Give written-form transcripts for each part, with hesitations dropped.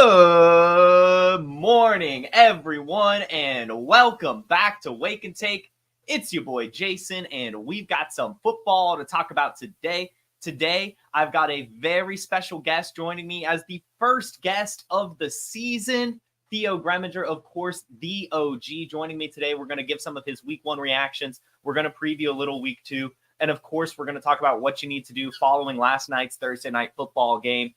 Good morning, everyone, and welcome back to Wake and Take. It's your boy Jason, and we've got some football to talk about today. Today, I've got a very special guest joining me as the first guest of the season. Theo Gremminger, of course, the OG, joining me today. We're going to give some of his week 1 reactions. We're going to preview a little week 2. And, of course, we're going to talk about what you need to do following last night's Thursday night football game.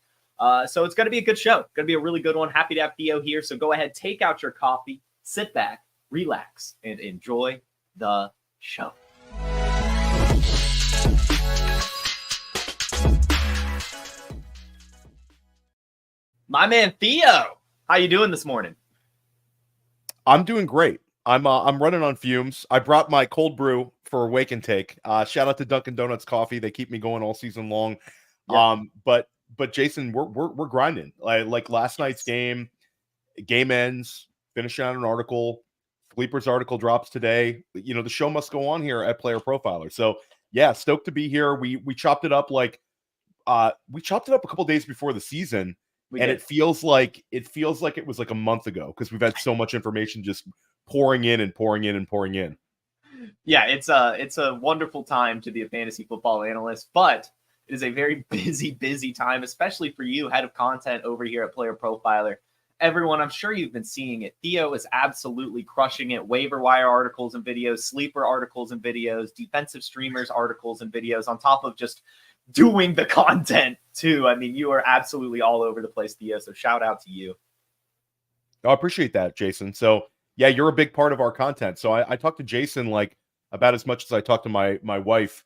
So it's going to be a good show. Going to be a really good one. Happy to have Theo here. So go ahead, take out your coffee, sit back, relax, and enjoy the show. My man Theo, how you doing this morning? I'm doing great. I'm running on fumes. I brought my cold brew for Wake and Take. Shout out to Dunkin' Donuts Coffee. They keep me going all season long. Yeah. But Jason, we're grinding. Like last night's game ends, finishing on an article. Sleeper's article drops today. You know, the show must go on here at Player Profiler. So yeah, stoked to be here. We chopped it up a couple days before the season. It feels like it was like a month ago because we've had so much information just pouring in. Yeah, it's a wonderful time to be a fantasy football analyst, but it is a very busy time, especially for you, head of content over here at Player Profiler. Everyone, I'm sure you've been seeing it. Theo is absolutely crushing it. Waiver wire articles and videos, sleeper articles and videos, defensive streamers articles and videos, on top of just doing the content too. I mean, you are absolutely all over the place, Theo. So shout out to you. I appreciate that, Jason. So yeah, you're a big part of our content. So I talked to Jason like about as much as I talked to my wife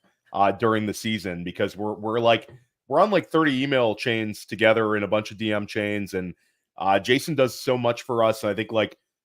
during the season, because we're on like 30 email chains together in a bunch of DM chains, and Jason does so much for us. I think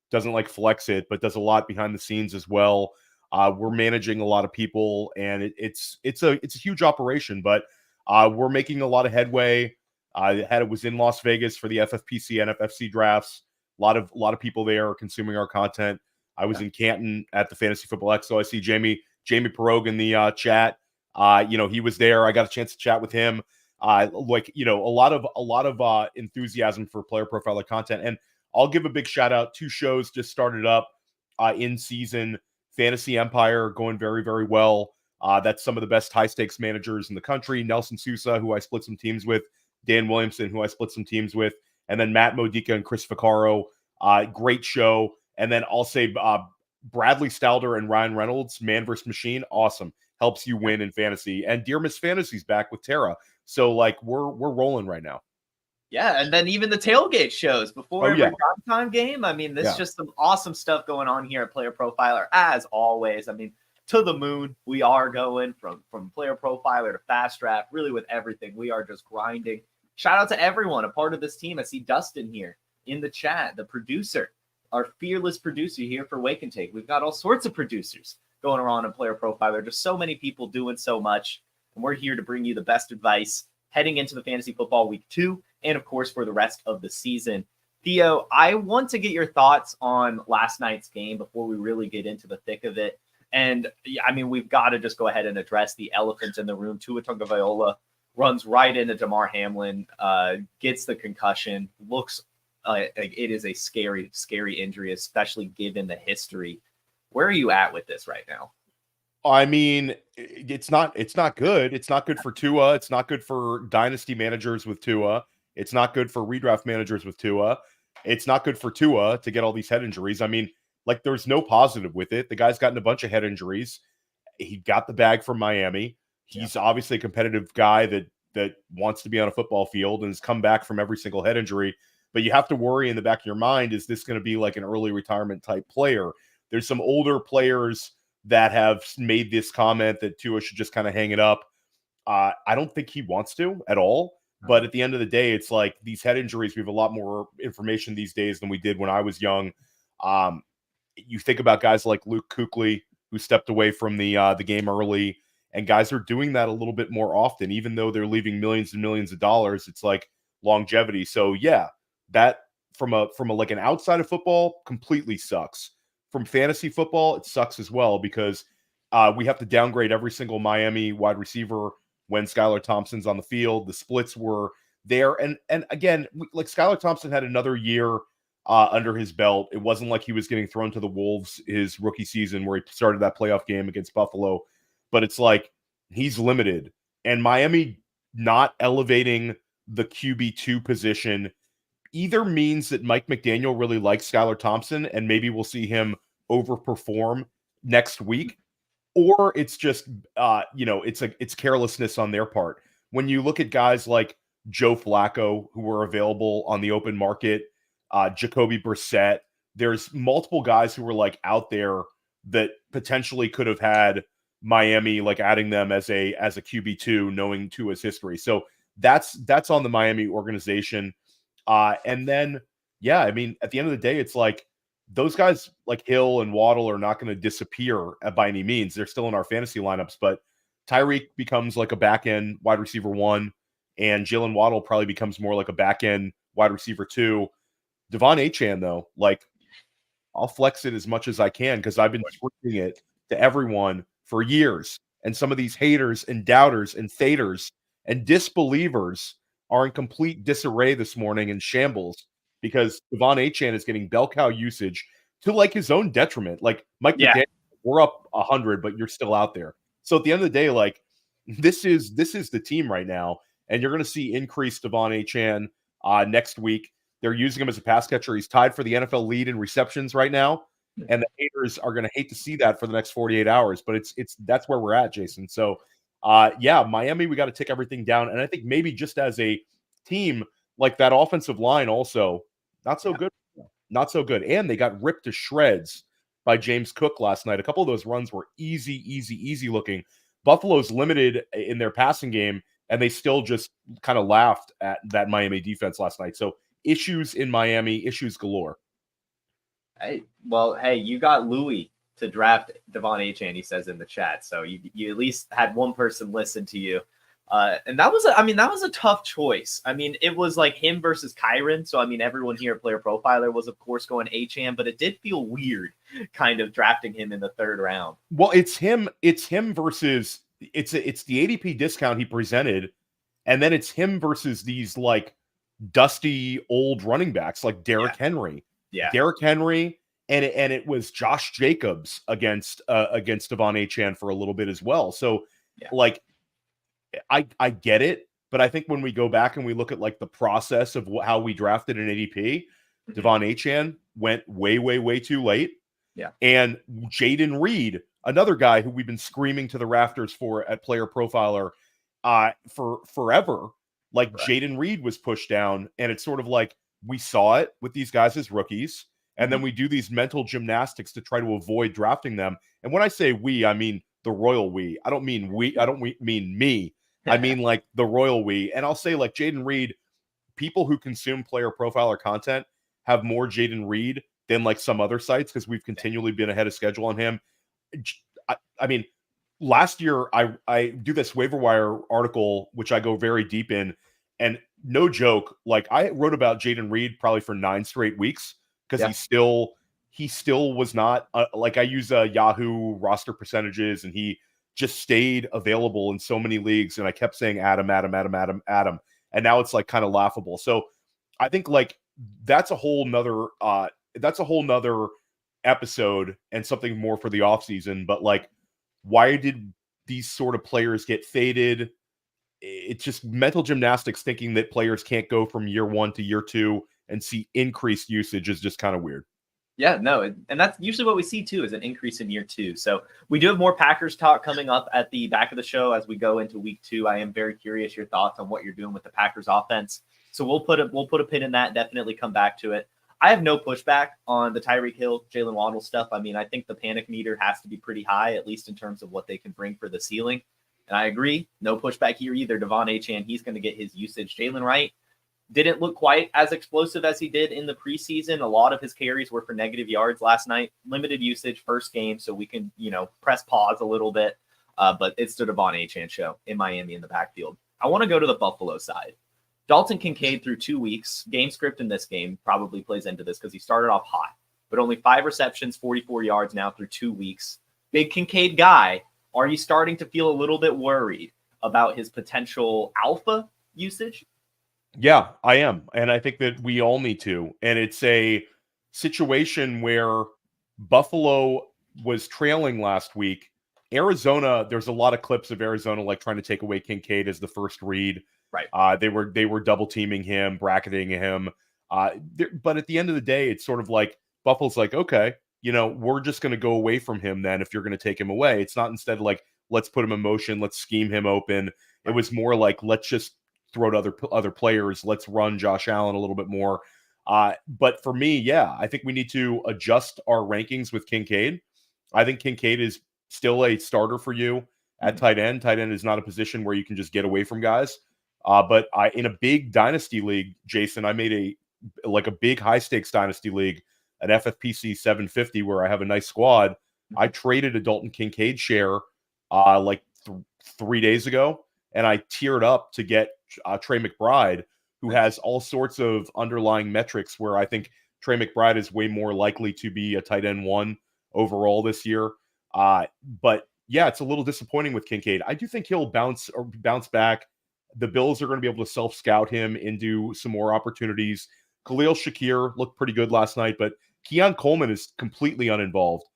doesn't like flex it, but does a lot behind the scenes as well. We're managing a lot of people, and it's a huge operation, but we're making a lot of headway. I was in Las Vegas for the FFPC and FFC drafts. A lot of people there consuming our content. I was in Canton at the Fantasy Football Expo. I see Jamie Pierogi in the chat. He was there. I got a chance to chat with him. A lot of enthusiasm for Player Profiler content. And I'll give a big shout out. 2 shows just started up in season. Fantasy Empire going very, very well. That's some of the best high stakes managers in the country. Nelson Sousa, who I split some teams with, Dan Williamson, who I split some teams with, and then Matt Modica and Chris Vaccaro. Great show. And then I'll say Bradley Stalder and Ryan Reynolds, Man vs. Machine, awesome. Helps you win in fantasy. And Dear Miss Fantasy's back with Tara. So we're rolling right now. Yeah, and then even the tailgate shows before every primetime game. I mean, there's just some awesome stuff going on here at Player Profiler, as always. I mean, to the moon, we are going from Player Profiler to Fast Draft, really with everything. We are just grinding. Shout out to everyone, a part of this team. I see Dustin here in the chat, the producer, our fearless producer here for Wake and Take. We've got all sorts of producers going around in Player Profiler. Just so many people doing so much, and we're here to bring you the best advice heading into the fantasy football week 2, and of course for the rest of the season. Theo, I want to get your thoughts on last night's game before we really get into the thick of it. And I mean, we've got to just go ahead and address the elephant in the room. Tua Tagovailoa runs right into Damar Hamlin, gets the concussion. Looks like it is a scary injury, especially given the history. Where are you at with this right now? I mean, it's not good. It's not good for Tua. It's not good for dynasty managers with Tua. It's not good for redraft managers with Tua. It's not good for Tua to get all these head injuries. I mean, there's no positive with it. The guy's gotten a bunch of head injuries. He got the bag from Miami. He's obviously a competitive guy that wants to be on a football field and has come back from every single head injury. But you have to worry in the back of your mind, is this going to be like an early retirement type player? There's some older players that have made this comment that Tua should just kind of hang it up. I don't think he wants to at all. But at the end of the day, it's like these head injuries, we have a lot more information these days than we did when I was young. You think about guys like Luke Kuechly, who stepped away from the game early, and guys are doing that a little bit more often, even though they're leaving millions and millions of dollars. It's like longevity. So yeah, that from like an outside of football completely sucks. From fantasy football, it sucks as well, because we have to downgrade every single Miami wide receiver when Skylar Thompson's on the field. The splits were there. And again, like Skylar Thompson had another year under his belt. It wasn't like he was getting thrown to the wolves his rookie season where he started that playoff game against Buffalo, but it's like he's limited. And Miami not elevating the QB2 position either means that Mike McDaniel really likes Skylar Thompson and maybe we'll see him overperform next week, or it's just it's carelessness on their part. When you look at guys like Joe Flacco who were available on the open market, Jacoby Brissett, there's multiple guys who were like out there that potentially could have had Miami like adding them as a QB2, knowing Tua's history. So that's on the Miami organization. And then, yeah, I mean, at the end of the day, it's like those guys like Hill and Waddle are not going to disappear by any means. They're still in our fantasy lineups, but Tyreek becomes like a back end wide receiver 1, and Jalen Waddle probably becomes more like a back end wide receiver 2. Devon Achane, though, like I'll flex it as much as I can because I've been screaming it to everyone for years. And some of these haters and doubters and faders and disbelievers are in complete disarray this morning in shambles because Devon Achane is getting bell cow usage to like his own detriment. Like Mike McDaniel, we're up 100, but you're still out there. So at the end of the day, like this is the team right now, and you're going to see increased Devon Achane next week. They're using him as a pass catcher. He's tied for the NFL lead in receptions right now, and the haters are going to hate to see that for the next 48 hours. But it's that's where we're at, Jason. So. Yeah, Miami, we got to take everything down. And I think maybe just as a team, like that offensive line also, not so good. Not so good. And they got ripped to shreds by James Cook last night. A couple of those runs were easy looking. Buffalo's limited in their passing game, and they still just kind of laughed at that Miami defense last night. So issues in Miami, issues galore. Hey, you got Louis to draft Devon Achane, he says in the chat. So you at least had one person listen to you. And that was a tough choice. I mean, it was like him versus Kyron. So, I mean, everyone here at Player Profiler was, of course, going Achane, but it did feel weird kind of drafting him in the 3rd round. Well, it's him versus it's the ADP discount he presented. And then it's him versus these like dusty old running backs like Derrick Henry. Yeah. Derrick Henry. And it was Josh Jacobs against Devon Achane for a little bit as well. So, like, I get it, but I think when we go back and we look at like the process of how we drafted an ADP, Devon Achane went way too late. Yeah, and Jaden Reed, another guy who we've been screaming to the rafters for at Player Profiler, for forever. Like Jaden Reed was pushed down, and it's sort of like we saw it with these guys as rookies. And then we do these mental gymnastics to try to avoid drafting them. And when I say we, I mean the royal we. I don't mean we. I don't mean me. I mean like the royal we. And I'll say like Jaden Reed, people who consume Player Profiler content have more Jaden Reed than like some other sites because we've continually been ahead of schedule on him. I mean, last year I do this waiver wire article, which I go very deep in. And no joke, like I wrote about Jaden Reed probably for 9 straight weeks. Because he still was not like I use Yahoo roster percentages, and he just stayed available in so many leagues. And I kept saying Adam, and now it's like kind of laughable. So I think like that's a whole nother episode and something more for the offseason. But like, why did these sort of players get faded? It's just mental gymnastics thinking that players can't go from year 1 to year 2 and see increased usage is just kind of weird. Yeah, no, and that's usually what we see too is an increase in year 2. So we do have more Packers talk coming up at the back of the show as we go into week 2. I am very curious your thoughts on what you're doing with the Packers offense. So we'll put a pin in that. Definitely come back to it. I have no pushback on the Tyreek Hill, Jalen Waddle stuff. I mean, I think the panic meter has to be pretty high, at least in terms of what they can bring for the ceiling. And I agree, no pushback here either. Devon Achane, he's going to get his usage. Jalen Wright didn't look quite as explosive as he did in the preseason. A lot of his carries were for negative yards last night. Limited usage, first game, so we can, press pause a little bit. But it's the Devon Achane show in Miami in the backfield. I want to go to the Buffalo side. Dalton Kincaid through 2 weeks. Game script in this game probably plays into this because he started off hot. But only 5 receptions, 44 yards now through 2 weeks. Big Kincaid guy. Are you starting to feel a little bit worried about his potential alpha usage? Yeah, I am. And I think that we all need to. And it's a situation where Buffalo was trailing last week. Arizona, there's a lot of clips of Arizona like trying to take away Kincaid as the first read. Right. They were double teaming him, bracketing him. But at the end of the day, it's sort of like Buffalo's like, okay, we're just going to go away from him then if you're going to take him away. It's not instead like, let's put him in motion, let's scheme him open. It was more like, let's just throw to other players. Let's run Josh Allen a little bit more. But for me, yeah, I think we need to adjust our rankings with Kincaid. I think Kincaid is still a starter for you at tight end. Tight end is not a position where you can just get away from guys. But in a big dynasty league, Jason, I made a big high stakes dynasty league, an FFPC 750 where I have a nice squad. I traded a Dalton Kincaid share 3 days ago, and I tiered up to get Trey McBride, who has all sorts of underlying metrics where I think Trey McBride is way more likely to be a tight end 1 overall this year. But yeah, it's a little disappointing with Kincaid. I do think he'll bounce back. The Bills are going to be able to self-scout him into some more opportunities. Khalil Shakir looked pretty good last night, but Keon Coleman is completely uninvolved.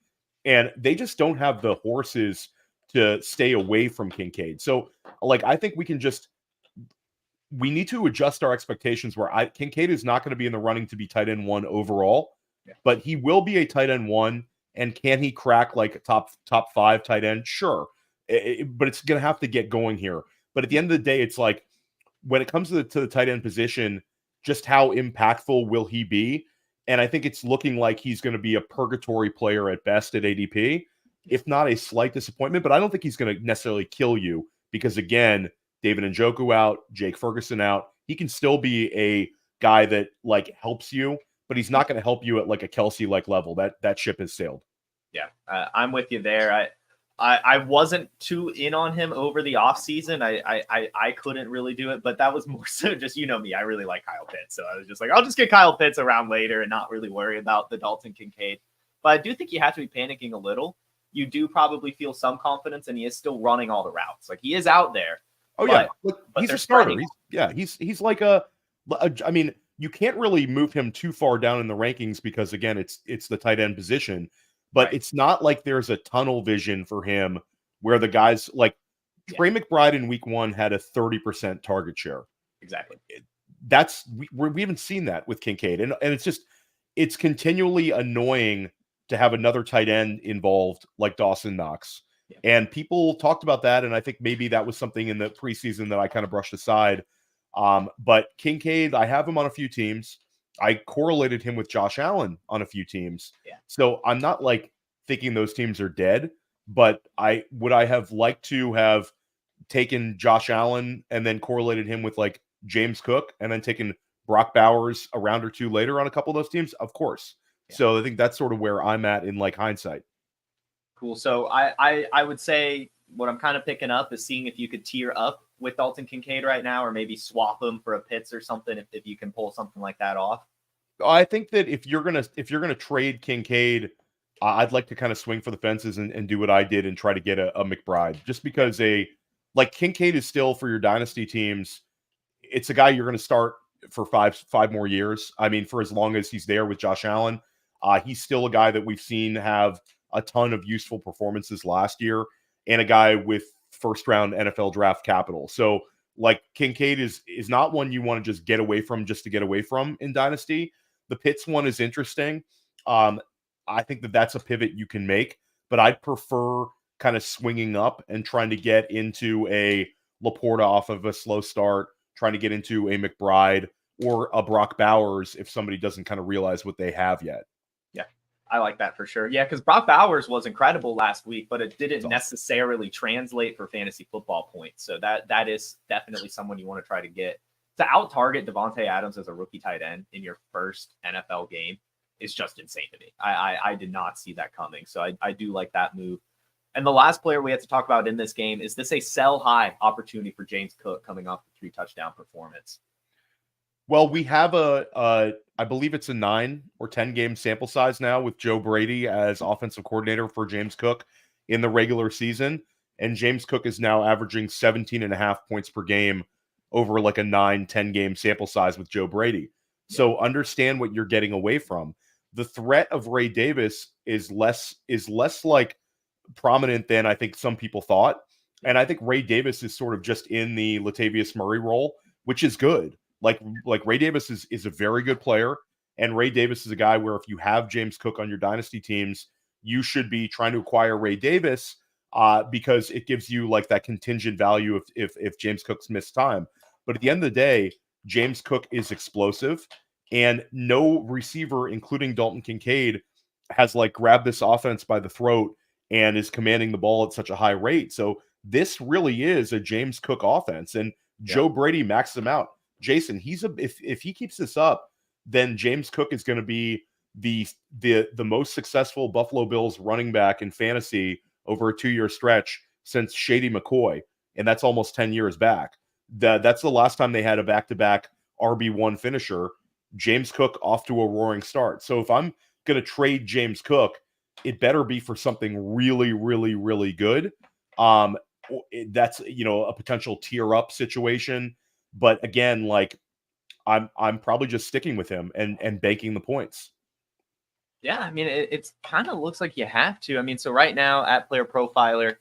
And they just don't have the horses to stay away from Kincaid. So, I think we need to adjust our expectations where Kincaid is not going to be in the running to be tight end 1 overall, but he will be a tight end 1. And can he crack like a top 5 tight end? Sure. But it's going to have to get going here. But at the end of the day, it's like when it comes to the tight end position, just how impactful will he be? And I think it's looking like he's going to be a purgatory player at best at ADP, if not a slight disappointment. But I don't think he's going to necessarily kill you because, again, David Njoku out, Jake Ferguson out. He can still be a guy that helps you, but he's not going to help you at a Kelsey-like level. That ship has sailed. Yeah, I'm with you there. I wasn't too in on him over the offseason. I couldn't really do it, but that was more so just, me, I really like Kyle Pitts. So I was just like, I'll just get Kyle Pitts around later and not really worry about the Dalton Kincaid. But I do think you have to be panicking a little. You do probably feel some confidence, and he is still running all the routes. Like, he is out there. Oh, yeah. Look, he's a starter. He's like I mean, you can't really move him too far down in the rankings because, again, it's the tight end position. But It's not like there's a tunnel vision for him where the guys like Trey McBride in week 1 had a 30% target share. Exactly. We haven't seen that with Kincaid. And it's continually annoying to have another tight end involved like Dawson Knox. Yeah. And people talked about that. And I think maybe that was something in the preseason that I kind of brushed aside. But Kincaid, I have him on a few teams. I correlated him with Josh Allen on a few teams. Yeah. So I'm not thinking those teams are dead, but I have liked to have taken Josh Allen and then correlated him with James Cook and then taken Brock Bowers a round or two later on a couple of those teams. Of course. Yeah. So I think that's sort of where I'm at in hindsight. Cool. So I would say what I'm kind of picking up is seeing if you could tier up with Dalton Kincaid right now, or maybe swap him for a Pitts or something if you can pull something like that off. I think that if you're gonna trade Kincaid, I'd like to kind of swing for the fences and do what I did and try to get a McBride, just because Kincaid is still for your dynasty teams. It's a guy you're going to start for five more years. I mean, for as long as he's there with Josh Allen, he's still a guy that we've seen have a ton of useful performances last year, and a guy with first round NFL draft capital. So Kincaid is not one you want to just get away from just to get away from in dynasty. The Pitts one is interesting. I think that's a pivot you can make, but I'd prefer kind of swinging up and trying to get into a Laporta off of a slow start, trying to get into a McBride or a Brock Bowers if somebody doesn't kind of realize what they have yet. I like that for sure. Yeah, because Brock Bowers was incredible last week, but it didn't necessarily translate for fantasy football points. So that is definitely someone you want to try to get. To out-target Devontae Adams as a rookie tight end in your first NFL game is just insane to me. I did not see that coming. So I do like that move. And the last player we have to talk about in this game, is this a sell-high opportunity for James Cook coming off the 3-touchdown performance? Well, we have I believe it's a 9 or 10 game sample size now with Joe Brady as offensive coordinator for James Cook in the regular season. And James Cook is now averaging 17.5 points per game over like a 9-10 game sample size with Joe Brady. So understand what you're getting away from. The threat of Ray Davis is less like prominent than I think some people thought. And I think Ray Davis is sort of just in the Latavius Murray role, which is good. Like Ray Davis is a very good player. And Ray Davis is a guy where if you have James Cook on your dynasty teams, you should be trying to acquire Ray Davis because it gives you like that contingent value if James Cook's missed time. But at the end of the day, James Cook is explosive, and no receiver, including Dalton Kincaid, has like grabbed this offense by the throat and is commanding the ball at such a high rate. So this really is a James Cook offense, and Joe Brady maxed him out. Jason, if he keeps this up, then James Cook is going to be the most successful Buffalo Bills running back in fantasy over a 2-year stretch since Shady McCoy, and that's almost 10 years back. That's the last time they had a back-to-back RB1 finisher. James Cook off to a roaring start. So if I'm going to trade James Cook, it better be for something really, really, really good. That's, a potential tier up situation. But again, like I'm probably just sticking with him and banking the points. Yeah, I mean, it's kind of looks like you have to. I mean, so right now at Player Profiler,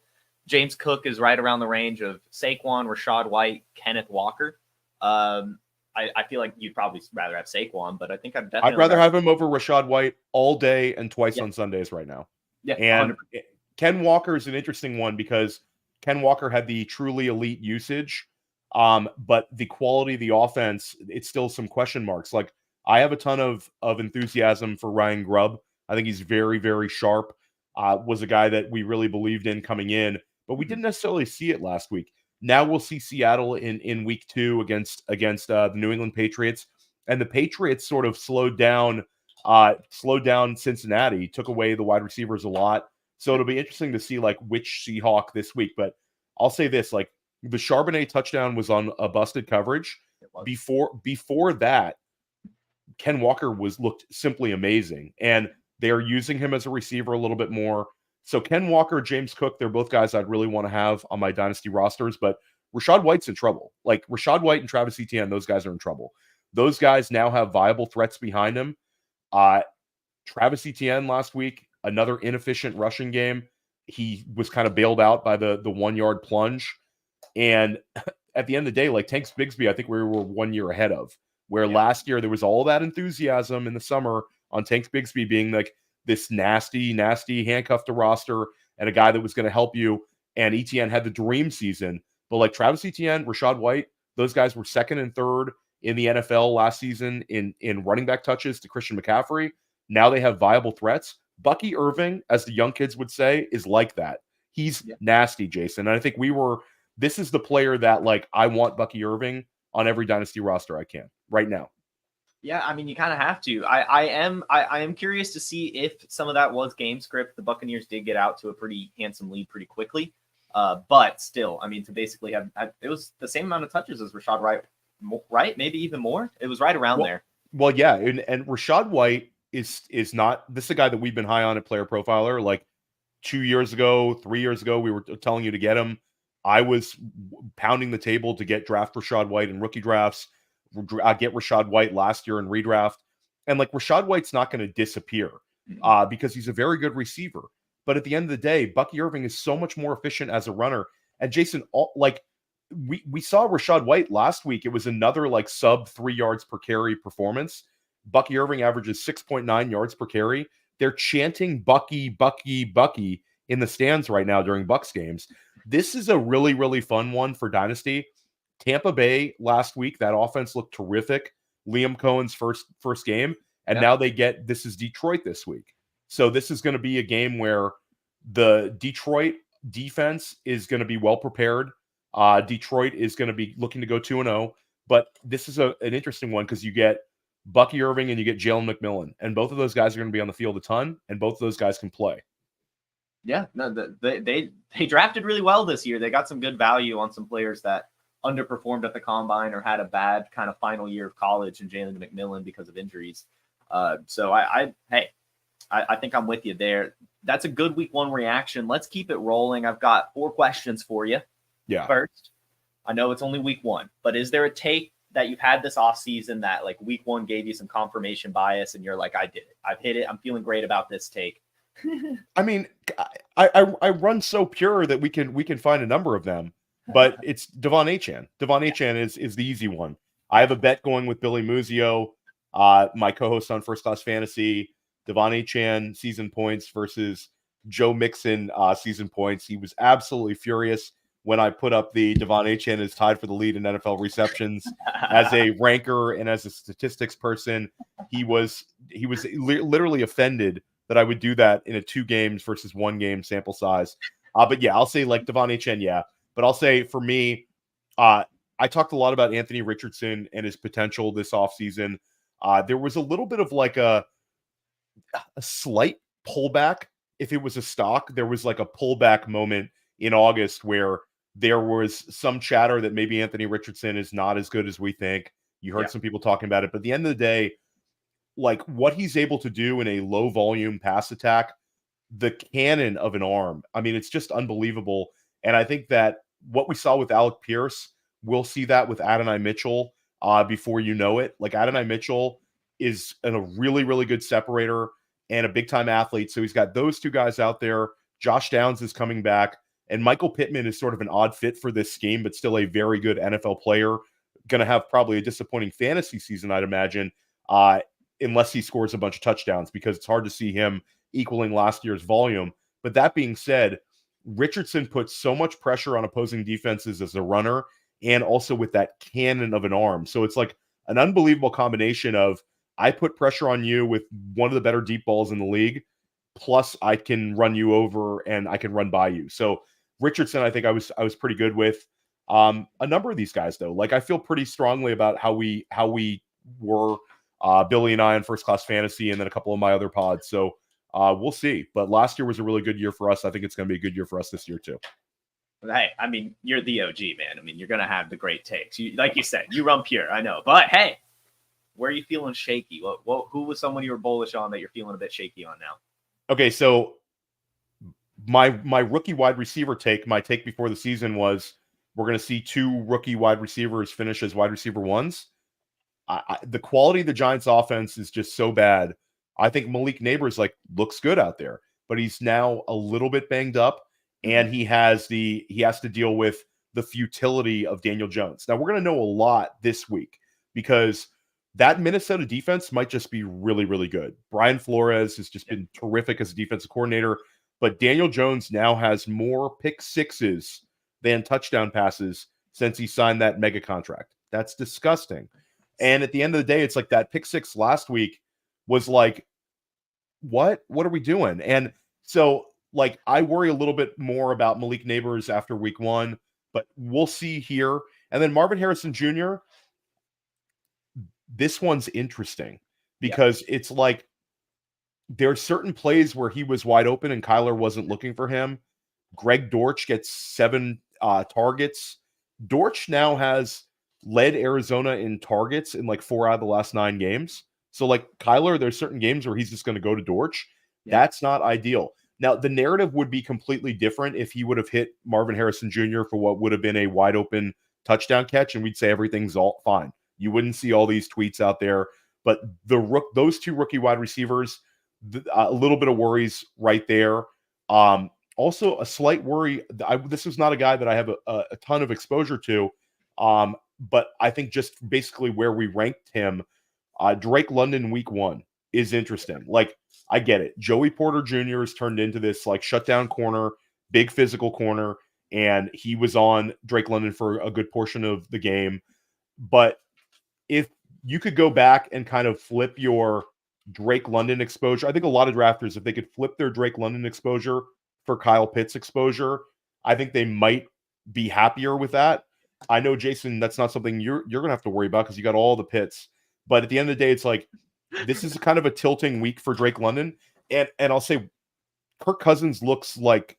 James Cook is right around the range of Saquon, Rachaad White, Kenneth Walker. I feel like you'd probably rather have Saquon, but I think I'd rather have him over Rachaad White all day and twice on Sundays right now. Yeah, and 100%. Ken Walker is an interesting one because Ken Walker had the truly elite usage, but the quality of the offense, it's still some question marks. Like I have a ton of enthusiasm for Ryan Grubb. I think he's very, very sharp. Was a guy that we really believed in coming in, but we didn't necessarily see it last week. Now we'll see Seattle in week 2 against the New England Patriots, and the Patriots sort of slowed down Cincinnati, took away the wide receivers a lot. So it'll be interesting to see like which Seahawk this week. But I'll say this, like the Charbonnet touchdown was on a busted coverage. Before that, Ken Walker looked simply amazing, and they are using him as a receiver a little bit more. So Ken Walker, James Cook, they're both guys I'd really want to have on my dynasty rosters, but Rachaad White's in trouble. Like Rachaad White and Travis Etienne, those guys are in trouble. Those guys now have viable threats behind him. Travis Etienne last week, another inefficient rushing game. He was kind of bailed out by the 1-yard plunge. And at the end of the day, like Tanks Bigsby, I think we were 1 year ahead of. Where last year there was all that enthusiasm in the summer on Tanks Bigsby being like this nasty handcuff to roster and a guy that was going to help you. And Etienne had the dream season. But like Travis Etienne, Rachaad White, those guys were second and third in the NFL last season in running back touches to Christian McCaffrey. Now they have viable threats. Bucky Irving, as the young kids would say, is like that. He's nasty, Jason. And I think this is the player that like I want Bucky Irving on every dynasty roster I can right now. Yeah, I mean, you kind of have to. I am curious to see if some of that was game script. The Buccaneers did get out to a pretty handsome lead pretty quickly, but still, I mean, to basically have it was the same amount of touches as Rachaad White, right? Maybe even more. It was right around there. Well, yeah, and Rachaad White is not. This is a guy that we've been high on at Player Profiler. Like 2 years ago, 3 years ago, we were telling you to get him. I was pounding the table to get draft Rachaad White in rookie drafts. Get Rachaad White last year in redraft. And like Rachaad White's not going to disappear because he's a very good receiver. But at the end of the day, Bucky Irving is so much more efficient as a runner. And Jason, we saw Rachaad White last week. It was another like sub 3 yards per carry performance. Bucky Irving averages 6.9 yards per carry. They're chanting Bucky, Bucky, Bucky in the stands right now during Bucs games. This is a really, really fun one for Dynasty. Tampa Bay last week, that offense looked terrific. Liam Cohen's first game, and now this is Detroit this week. So this is going to be a game where the Detroit defense is going to be well prepared. Detroit is going to be looking to go 2-0, but this is an interesting one because you get Bucky Irving and you get Jalen McMillan, and both of those guys are going to be on the field a ton, and both of those guys can play. Yeah, no, they drafted really well this year. They got some good value on some players that underperformed at the combine or had a bad kind of final year of college, and Jalen McMillan because of injuries. So I think I'm with you there. That's a good week 1 reaction. Let's keep it rolling. I've got 4 questions for you. Yeah. First, I know it's only week 1, but is there a take that you've had this offseason that like week 1 gave you some confirmation bias and you're like, I did it. I've hit it. I'm feeling great about this take. I mean, I run so pure that we can find a number of them, but it's Devon Achane. Devon Achane is the easy one. I have a bet going with Billy Muzio, my co-host on First Class Fantasy. Devon Achane season points versus Joe Mixon season points. He was absolutely furious when I put up the Devon Achane is tied for the lead in NFL receptions. As a ranker and as a statistics person, he was literally offended that I would do that in a 2 games versus 1 game sample size. But yeah, I'll say like Devon Achane, yeah. But I'll say for me, I talked a lot about Anthony Richardson and his potential this offseason. There was a little bit of like a slight pullback. If it was a stock, there was like a pullback moment in August where there was some chatter that maybe Anthony Richardson is not as good as we think. You heard some people talking about it, but at the end of the day, like what he's able to do in a low volume pass attack, the cannon of an arm. I mean, it's just unbelievable. And I think that what we saw with Alec Pierce, we'll see that with Adonai Mitchell before you know it. Like Adonai Mitchell is a really, really good separator and a big time athlete. So he's got those 2 guys out there. Josh Downs is coming back. And Michael Pittman is sort of an odd fit for this scheme, but still a very good NFL player. Going to have probably a disappointing fantasy season, I'd imagine, unless he scores a bunch of touchdowns, because it's hard to see him equaling last year's volume. But that being said, Richardson puts so much pressure on opposing defenses as a runner and also with that cannon of an arm. So it's like an unbelievable combination of I put pressure on you with one of the better deep balls in the league, plus I can run you over and I can run by you. So Richardson, I think I was pretty good with. A number of these guys, though, like I feel pretty strongly about how we were, Billy and I on First Class Fantasy, and then a couple of my other pods. So we'll see. But last year was a really good year for us. I think it's going to be a good year for us this year too. Hey, I mean, you're the OG, man. I mean, you're going to have the great takes. Like you said, you run pure. I know, but hey, where are you feeling shaky? Who was someone you were bullish on that you're feeling a bit shaky on now? Okay, so my rookie wide receiver take, my take before the season was we're going to see 2 rookie wide receivers finish as wide receiver 1s. The quality of the Giants offense is just so bad. I think Malik Neighbors looks good out there, but he's now a little bit banged up, and he has to deal with the futility of Daniel Jones. Now we're going to know a lot this week because that Minnesota defense might just be really, really good. Brian Flores has just been terrific as a defensive coordinator, but Daniel Jones now has more pick sixes than touchdown passes since he signed that mega contract. That's disgusting. And at the end of the day, it's like that pick six last week was like, what are we doing? And so like, I worry a little bit more about Malik Neighbors after week 1, but we'll see here. And then Marvin Harrison Jr., this one's interesting because it's like there are certain plays where he was wide open and Kyler wasn't looking for him. Greg Dortch gets 7 targets. Dortch now has led Arizona in targets in like 4 out of the last 9 games. So like Kyler, there's certain games where he's just going to go to Dortch. That's not ideal. Now, the narrative would be completely different if he would have hit Marvin Harrison Jr. for what would have been a wide open touchdown catch, and we'd say everything's all fine. You wouldn't see all these tweets out there. But those 2 rookie wide receivers, a little bit of worries right there. Also, a slight worry. This was not a guy that I have a ton of exposure to, but I think just basically where we ranked him, Drake London week 1 is interesting. Like, I get it. Joey Porter Jr. has turned into this like shutdown corner, big physical corner, and he was on Drake London for a good portion of the game. But if you could go back and kind of flip your Drake London exposure, I think a lot of drafters, if they could flip their Drake London exposure for Kyle Pitts exposure, I think they might be happier with that. I know, Jason, that's not something you're going to have to worry about because you got all the Pitts. But at the end of the day, it's like, this is kind of a tilting week for Drake London. And I'll say Kirk Cousins looks like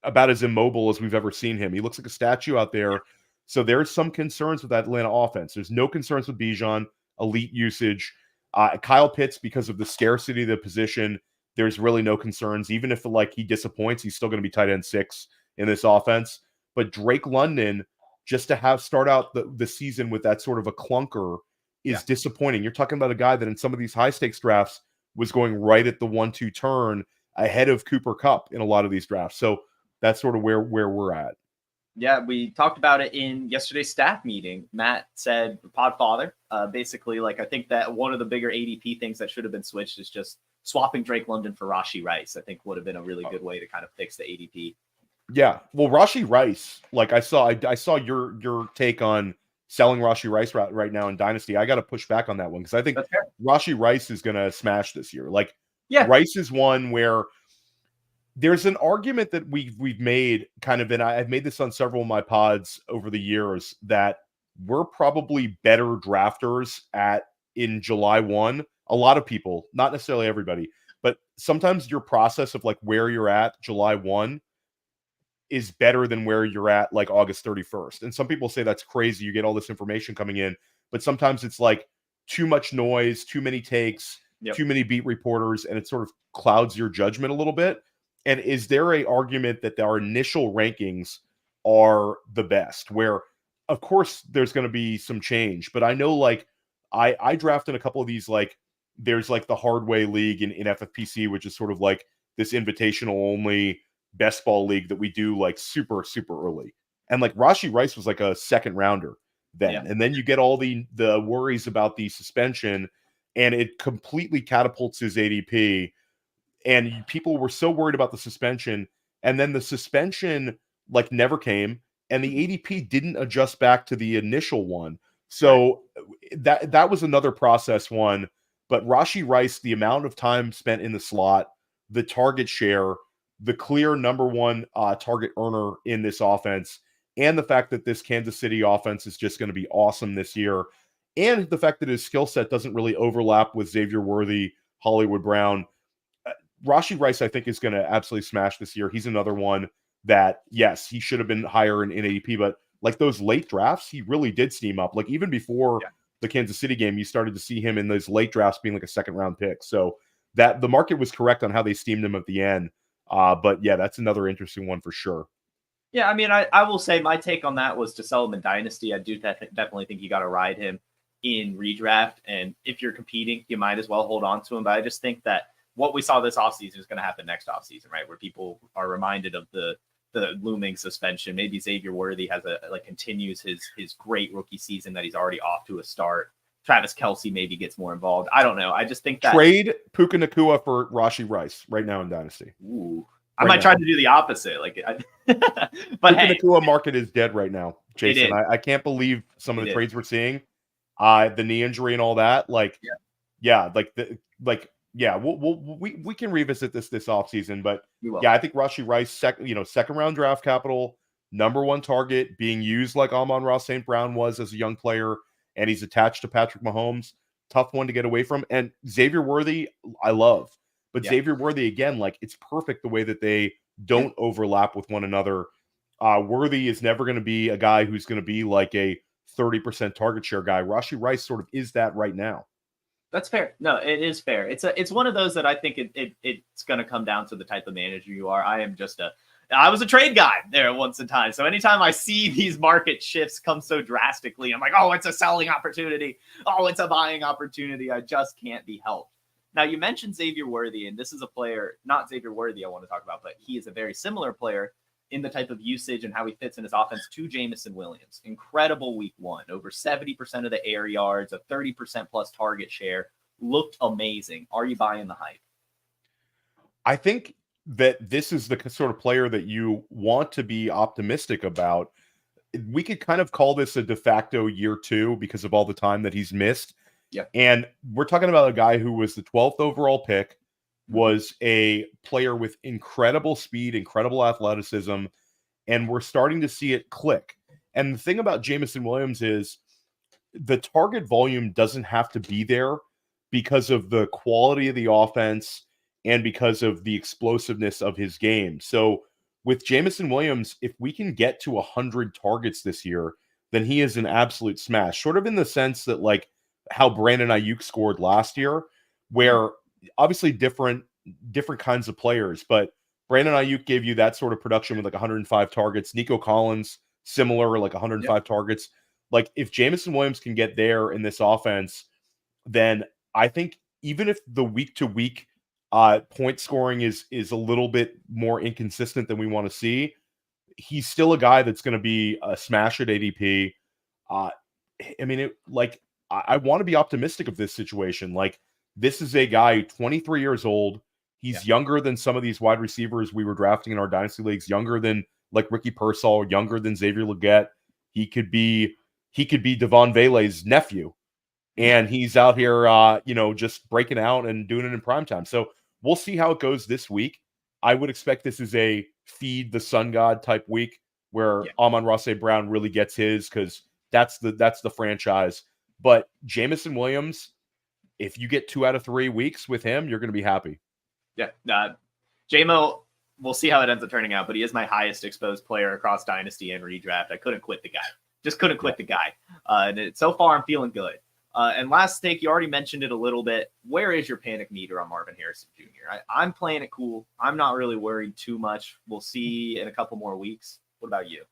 about as immobile as we've ever seen him. He looks like a statue out there. So there's some concerns with that Atlanta offense. There's no concerns with Bijan, elite usage. Kyle Pitts, because of the scarcity of the position, there's really no concerns. Even if like he disappoints, he's still going to be tight end 6 in this offense. But Drake London, just to start out the season with that sort of a clunker is disappointing. You're talking about a guy that in some of these high stakes drafts was going right at the 1-2 turn ahead of Cooper Kupp in a lot of these drafts. So that's sort of where we're at. Yeah, we talked about it in yesterday's staff meeting. Matt said, Podfather, basically, like, I think that one of the bigger ADP things that should have been switched is just swapping Drake London for Rashee Rice. I think would have been a really good way to kind of fix the ADP. Yeah, well, Rashee Rice, like I saw your take on selling Rashee Rice right now in Dynasty. I got to push back on that one because I think Rashee Rice is going to smash this year. Like, Rice is one where there's an argument that we've made kind of, and I've made this on several of my pods over the years, that we're probably better drafters in July 1. A lot of people, not necessarily everybody, but sometimes your process of like where you're at July 1 is better than where you're at like August 31st. And some people say that's crazy. You get all this information coming in, but sometimes it's like too much noise, too many takes, too many beat reporters, and it sort of clouds your judgment a little bit. And is there a argument that our initial rankings are the best, where of course there's going to be some change, but I know like I drafted a couple of these, like there's like the Hardway League in FFPC, which is sort of like this invitational only best ball league that we do like super, super early. And like Rashee Rice was like a second rounder then. Yeah. And then you get all the worries about the suspension, and it completely catapults his ADP. And people were so worried about the suspension, and then the suspension like never came, and the ADP didn't adjust back to the initial one. So that was another process one. But Rashee Rice, the amount of time spent in the slot, the target share, the clear number one target earner in this offense, and the fact that this Kansas City offense is just going to be awesome this year, and the fact that his skill set doesn't really overlap with Xavier Worthy, Hollywood Brown. Rashee Rice, I think, is going to absolutely smash this year. He's another one that, yes, he should have been higher in ADP, but like those late drafts, he really did steam up. Like even before the Kansas City game, you started to see him in those late drafts being like a second round pick. So that the market was correct on how they steamed him at the end. But yeah, that's another interesting one for sure. Yeah, I mean, I will say my take on that was to sell him in Dynasty. I do definitely think you got to ride him in redraft. And if you're competing, you might as well hold on to him. But I just think that what we saw this offseason is going to happen next offseason, right? Where people are reminded of the looming suspension. Maybe Xavier Worthy continues his great rookie season that he's already off to a start. Travis Kelce maybe gets more involved. I don't know. I just think that trade Puka Nacua for Rashee Rice right now in Dynasty. Ooh, I might try to do the opposite. But Puka Nacua market is dead right now, Jason. I can't believe some of the trades we're seeing. The knee injury and all that. We can revisit this offseason, but I think Rashee Rice, second round draft capital, number one target, being used like Amon-Ra St. Brown was as a young player, and he's attached to Patrick Mahomes. Tough one to get away from. And Xavier Worthy, I love. But Xavier Worthy, again, like it's perfect the way that they don't overlap with one another. Worthy is never going to be a guy who's going to be like a 30% target share guy. Rashee Rice sort of is that right now. That's fair. No, it is fair. It's one of those that I think it's going to come down to the type of manager you are. I was a trade guy there once in time. So anytime I see these market shifts come so drastically, I'm like, oh, it's a selling opportunity. Oh, it's a buying opportunity. I just can't be helped. Now, you mentioned Xavier Worthy, and this is a player, not Xavier Worthy I want to talk about, but he is a very similar player in the type of usage and how he fits in his offense to Jameson Williams. Incredible week one, over 70% of the air yards, a 30% plus target share, looked amazing. Are you buying the hype? I think that this is the sort of player that you want to be optimistic about. We could kind of call this a de facto year two because of all the time that he's missed. Yeah. And we're talking about a guy who was the 12th overall pick, was a player with incredible speed, incredible athleticism, and we're starting to see it click. And the thing about Jameson Williams is the target volume doesn't have to be there because of the quality of the offense and because of the explosiveness of his game. So with Jameson Williams, if we can get to 100 targets this year, then he is an absolute smash, sort of in the sense that like how Brandon Ayuk scored last year, where obviously different kinds of players, but Brandon Ayuk gave you that sort of production with like 105 targets. Nico Collins similar, like 105 targets. Like if Jameson Williams can get there in this offense, then I think even if the week to week point scoring is a little bit more inconsistent than we want to see, he's still a guy that's going to be a smash at ADP. I mean, I want to be optimistic of this situation. Like, this is a guy, 23 years old. He's younger than some of these wide receivers we were drafting in our dynasty leagues, younger than like Ricky Pearsall, younger than Xavier Legette. He could be Devon Vele's nephew. And he's out here, just breaking out and doing it in prime time. So we'll see how it goes this week. I would expect this is a feed the sun god type week where Amon-Ra St. Brown really gets his, because that's the franchise. But Jameson Williams, if you get 2 out of 3 weeks with him, you're going to be happy. Yeah. JMO, we'll see how it ends up turning out, but he is my highest exposed player across Dynasty and redraft. I couldn't quit the guy. Just couldn't quit the guy. And so far, I'm feeling good. And last take, you already mentioned it a little bit. Where is your panic meter on Marvin Harrison Jr.? I'm playing it cool. I'm not really worried too much. We'll see in a couple more weeks. What about you?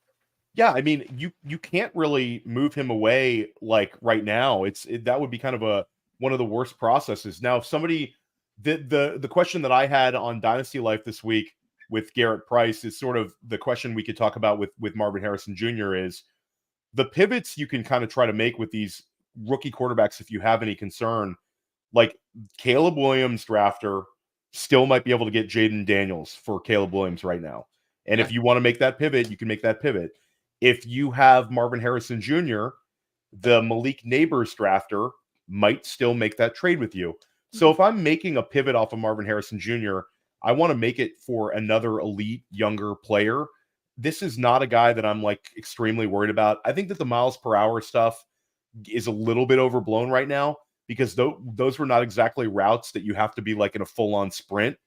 Yeah, I mean, you can't really move him away like right now. That would be kind of one of the worst processes. Now, if somebody the question that I had on Dynasty Life this week with Garrett Price is sort of the question we could talk about with Marvin Harrison Jr. is the pivots you can kind of try to make with these rookie quarterbacks if you have any concern. Like Caleb Williams drafter still might be able to get Jaden Daniels for Caleb Williams right now. And if you want to make that pivot, you can make that pivot. If you have Marvin Harrison Jr., the Malik Neighbors drafter might still make that trade with you. So if I'm making a pivot off of Marvin Harrison Jr., I want to make it for another elite younger player. This is not a guy that I'm like extremely worried about. I think that the miles per hour stuff is a little bit overblown right now, because those were not exactly routes that you have to be like in a full-on sprint.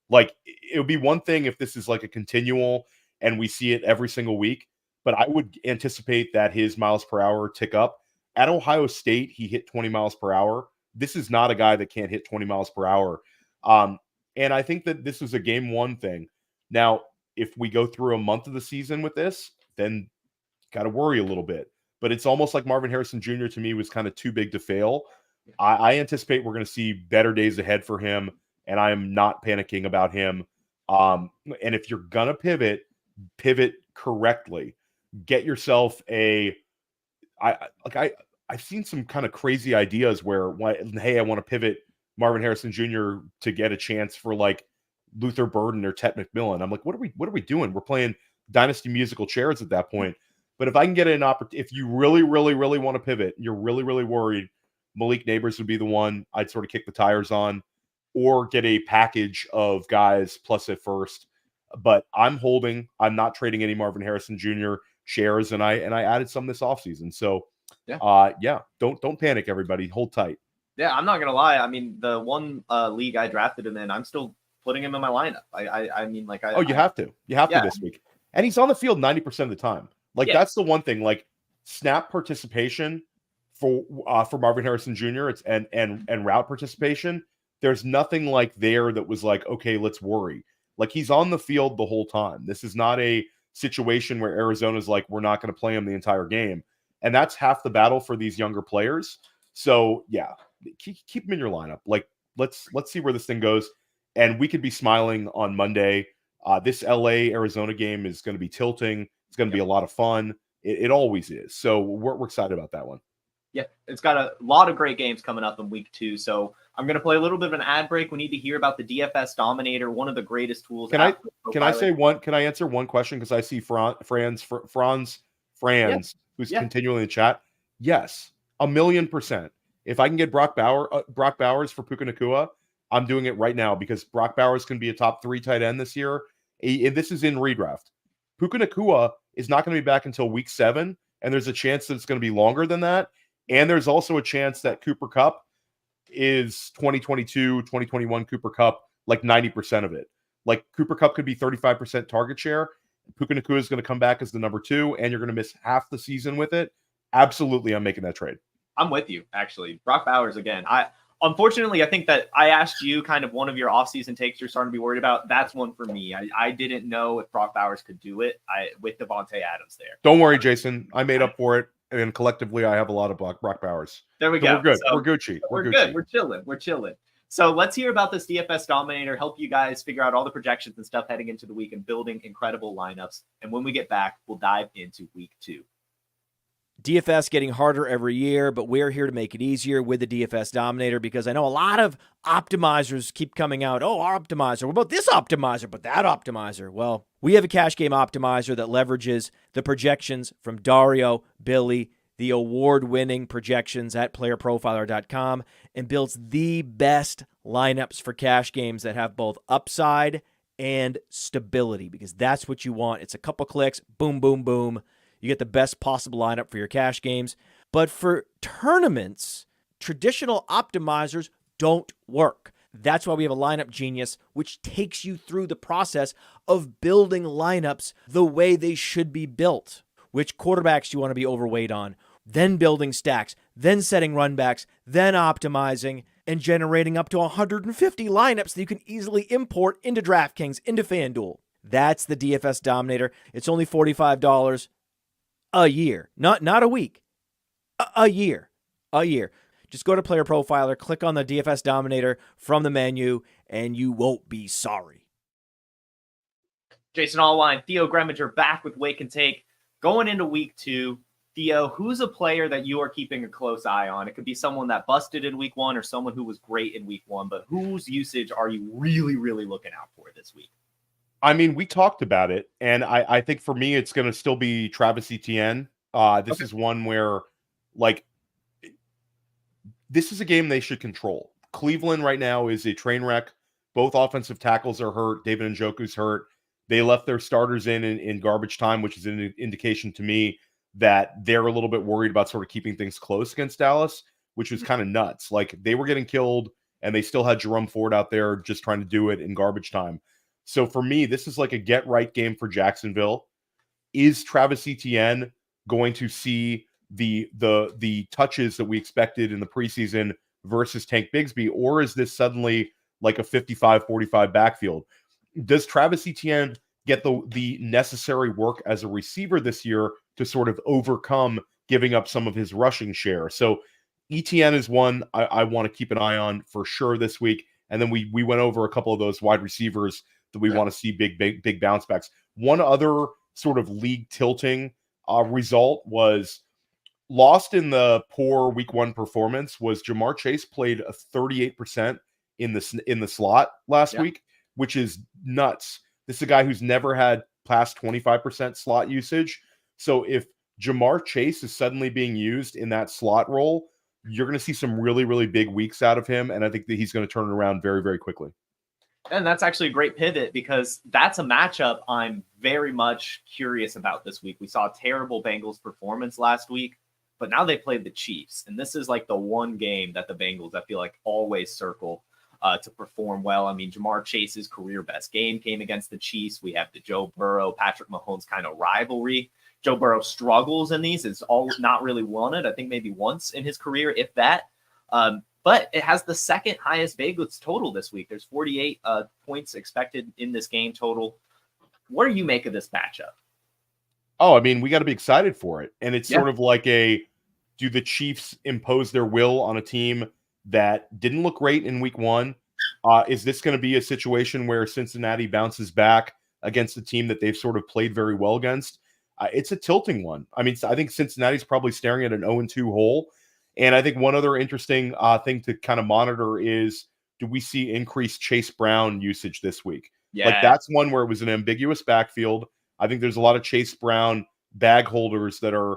Like, it would be one thing if this is like a continual and we see it every single week, but I would anticipate that his miles per hour tick up. At Ohio State, he hit 20 miles per hour. This is not a guy that can't hit 20 miles per hour. And I think that this is a game one thing. Now, if we go through a month of the season with this, then got to worry a little bit. But it's almost like Marvin Harrison Jr. to me was kind of too big to fail. I anticipate we're going to see better days ahead for him, and I am not panicking about him. And if you're going to pivot correctly. Get yourself I've seen some kind of crazy ideas where, hey, I want to pivot Marvin Harrison Jr. to get a chance for like Luther Burden or Ted McMillan. I'm like, what are we doing? We're playing Dynasty musical chairs at that point. But if I can get an opportunity, if you really, really, really want to pivot, you're really, really worried, Malik Neighbors would be the one I'd sort of kick the tires on, or get a package of guys plus a first. But I'm not trading any Marvin Harrison Jr. shares, and I added some this offseason. So don't panic, everybody. Hold tight. Yeah, I'm not gonna lie. I mean, the one league I drafted him in, I'm still putting him in my lineup. You have to this week. And he's on the field 90% of the time. Like, that's the one thing. Like, snap participation for Marvin Harrison Jr. and route participation. There's nothing like there that was like, okay, let's worry. Like, he's on the field the whole time. This is not a situation where Arizona's like, we're not going to play him the entire game. And that's half the battle for these younger players. So yeah, keep him in your lineup. Like, let's see where this thing goes. And we could be smiling on Monday. This LA Arizona game is going to be tilting. It's going to be a lot of fun. It always is. So we're excited about that one. Yeah, it's got a lot of great games coming up in week 2. So I'm going to play a little bit of an ad break. We need to hear about the DFS Dominator, one of the greatest tools. Can I answer one question? Because I see Franz, who's continually in the chat. Yes, 1,000,000%. If I can get Brock Bowers for Puka Nacua, I'm doing it right now, because Brock Bowers can be a top 3 tight end this year. And this is in redraft. Puka Nacua is not going to be back until week 7, and there's a chance that it's going to be longer than that. And there's also a chance that Cooper Kupp is 2022, 2021 Cooper Kupp, like 90% of it. Like, Cooper Kupp could be 35% target share. Puka Nacua is going to come back as the number 2, and you're going to miss half the season with it. Absolutely, I'm making that trade. I'm with you, actually. Brock Bowers, again. Unfortunately, I think that I asked you kind of one of your offseason takes you're starting to be worried about. That's one for me. I didn't know if Brock Bowers could do it with Devontae Adams there. Don't worry, Jason. I made up for it. And collectively, I have a lot of Brock Bowers. There we go. We're good. So we're Gucci. We're good. We're chilling. We're chilling. So let's hear about this DFS Dominator, help you guys figure out all the projections and stuff heading into the week and building incredible lineups. And when we get back, we'll dive into week 2. DFS getting harder every year, but we're here to make it easier with the DFS Dominator because I know a lot of optimizers keep coming out. Oh, our optimizer. What about this optimizer? But that optimizer. Well, we have a cash game optimizer that leverages the projections from Dario, Billy, the award-winning projections at PlayerProfiler.com, and builds the best lineups for cash games that have both upside and stability because that's what you want. It's a couple clicks, boom, boom, boom. You get the best possible lineup for your cash games. But for tournaments, traditional optimizers don't work. That's why we have a Lineup Genius, which takes you through the process of building lineups the way they should be built. Which quarterbacks you want to be overweight on, then building stacks, then setting runbacks, then optimizing, and generating up to 150 lineups that you can easily import into DraftKings, into FanDuel. That's the DFS Dominator. It's only $45 a year, not a week, a year. Just go to Player Profiler, click on the DFS Dominator from the menu, and you won't be sorry. Jason Allwine, Theo Gremminger back with Wake and Take. Going into week 2, Theo, who's a player that you are keeping a close eye on? It could be someone that busted in week 1 or someone who was great in week 1, but whose usage are you really, really looking out for this week? I mean, we talked about it, and I think for me, it's going to still be Travis Etienne. This is one where, like, this is a game they should control. Cleveland right now is a train wreck. Both offensive tackles are hurt. David Njoku's hurt. They left their starters in garbage time, which is an indication to me that they're a little bit worried about sort of keeping things close against Dallas, which was kind of nuts. Like, they were getting killed, and they still had Jerome Ford out there just trying to do it in garbage time. So for me, this is like a get-right game for Jacksonville. Is Travis Etienne going to see the touches that we expected in the preseason versus Tank Bigsby, or is this suddenly like a 55-45 backfield? Does Travis Etienne get the necessary work as a receiver this year to sort of overcome giving up some of his rushing share? So Etienne is one I want to keep an eye on for sure this week. And then we went over a couple of those wide receivers that we want to see big bounce backs. One other sort of league tilting result was lost in the poor week 1 performance was Jamar Chase played a 38% in the slot last week, which is nuts. This is a guy who's never had past 25% slot usage. So if Jamar Chase is suddenly being used in that slot role, you're going to see some really, really big weeks out of him. And I think that he's going to turn it around very, very quickly. And that's actually a great pivot because that's a matchup I'm very much curious about this week. We saw a terrible Bengals performance last week, but now they played the Chiefs. And this is like the one game that the Bengals, I feel like, always circle to perform well. I mean, Jamar Chase's career best game came against the Chiefs. We have the Joe Burrow, Patrick Mahomes kind of rivalry. Joe Burrow struggles in these. It's all not really won it. I think maybe once in his career, if that. But it has the second highest Vegas total this week. There's 48 points expected in this game total. What do you make of this matchup? Oh, I mean, we got to be excited for it. And it's sort of like do the Chiefs impose their will on a team that didn't look great in week 1? Is this going to be a situation where Cincinnati bounces back against a team that they've sort of played very well against? It's a tilting one. I mean, I think Cincinnati's probably staring at an 0-2 hole. And I think one other interesting thing to kind of monitor is, do we see increased Chase Brown usage this week? Yeah. Like, that's one where it was an ambiguous backfield. I think there's a lot of Chase Brown bag holders that are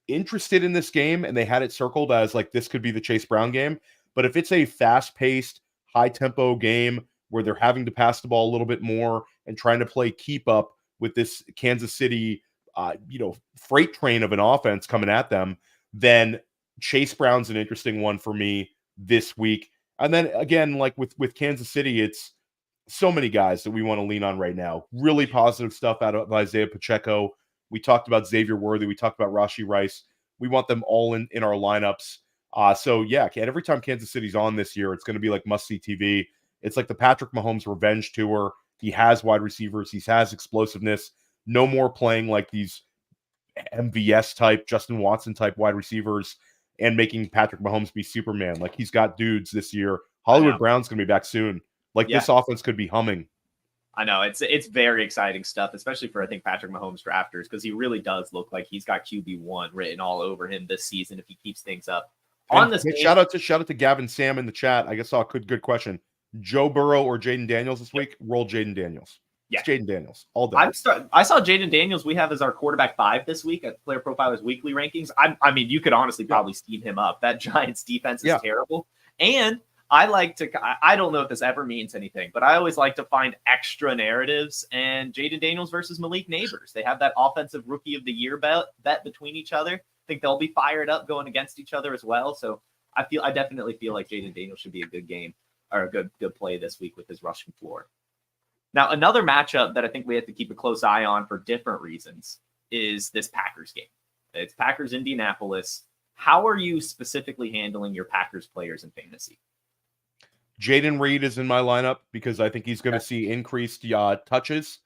interested in this game, and they had it circled as like, this could be the Chase Brown game. But if it's a fast-paced, high-tempo game where they're having to pass the ball a little bit more and trying to play keep up with this Kansas City, freight train of an offense coming at them, then Chase Brown's an interesting one for me this week. And then again, like with Kansas City, it's so many guys that we want to lean on right now. Really positive stuff out of Isaiah Pacheco. We talked about Xavier Worthy. We talked about Rashee Rice. We want them all in our lineups. So yeah, every time Kansas City's on this year, it's going to be like must-see TV. It's like the Patrick Mahomes revenge tour. He has wide receivers. He has explosiveness. No more playing like these MVS type, Justin Watson type wide receivers and making Patrick Mahomes be Superman. Like he's got dudes this year. Hollywood Brown's going to be back soon. Like this offense could be humming. I know it's very exciting stuff, especially for I think Patrick Mahomes drafters, because he really does look like he's got QB1 written all over him this season if he keeps things up. On this shout out to Gavin Sam in the chat. I guess saw a good question. Joe Burrow or Jaden Daniels this week? Roll Jaden Daniels. Yeah, Jaden Daniels all day. I saw Jaden Daniels. We have as our quarterback 5 this week at Player Profiler's weekly rankings. I mean, you could honestly probably steam him up. That Giants defense is terrible, and I like to. I don't know if this ever means anything, but I always like to find extra narratives. And Jaden Daniels versus Malik Neighbors. They have that offensive rookie of the year bet between each other. I think they'll be fired up going against each other as well. So I definitely feel like Jaden Daniels should be a good game or a good play this week with his rushing floor. Now, another matchup that I think we have to keep a close eye on for different reasons is this Packers game. It's Packers-Indianapolis. How are you specifically handling your Packers players in fantasy? Jaden Reed is in my lineup because I think he's going to see increased touches.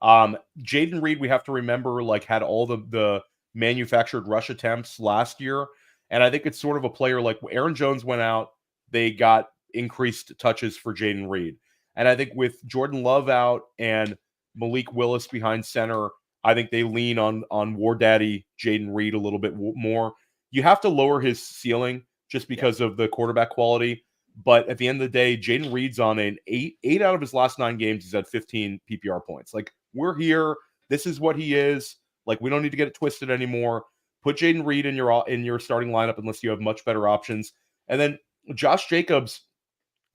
Jaden Reed, we have to remember, like had all the manufactured rush attempts last year. And I think it's sort of a player like Aaron Jones went out. They got increased touches for Jaden Reed. And I think with Jordan Love out and Malik Willis behind center, I think they lean on War Daddy Jaden Reed a little bit more. You have to lower his ceiling just because of the quarterback quality. But at the end of the day, Jaden Reed's on an 8 out of his last 9 games. He's had 15 PPR points. Like, we're here. This is what he is. Like, we don't need to get it twisted anymore. Put Jaden Reed in your starting lineup unless you have much better options. And then Josh Jacobs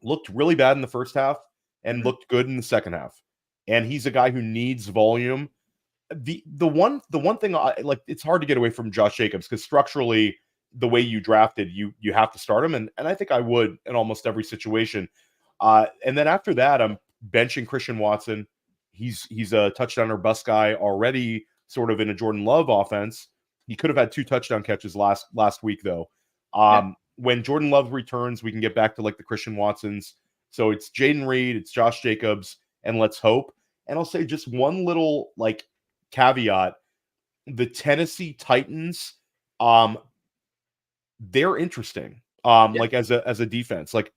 looked really bad in the first half and looked good in the second half. And he's a guy who needs volume. The one thing I like, it's hard to get away from Josh Jacobs because structurally, the way you drafted, you have to start him, and I think I would in almost every situation. And then after that, I'm benching Christian Watson. He's a touchdown or bust guy already, sort of in a Jordan Love offense. He could have had 2 touchdown catches last week though. When Jordan Love returns, we can get back to like the Christian Watsons. So it's Jaden Reed, it's Josh Jacobs, and let's hope. And I'll say just one little like caveat: the Tennessee Titans, they're interesting. Like as a defense, like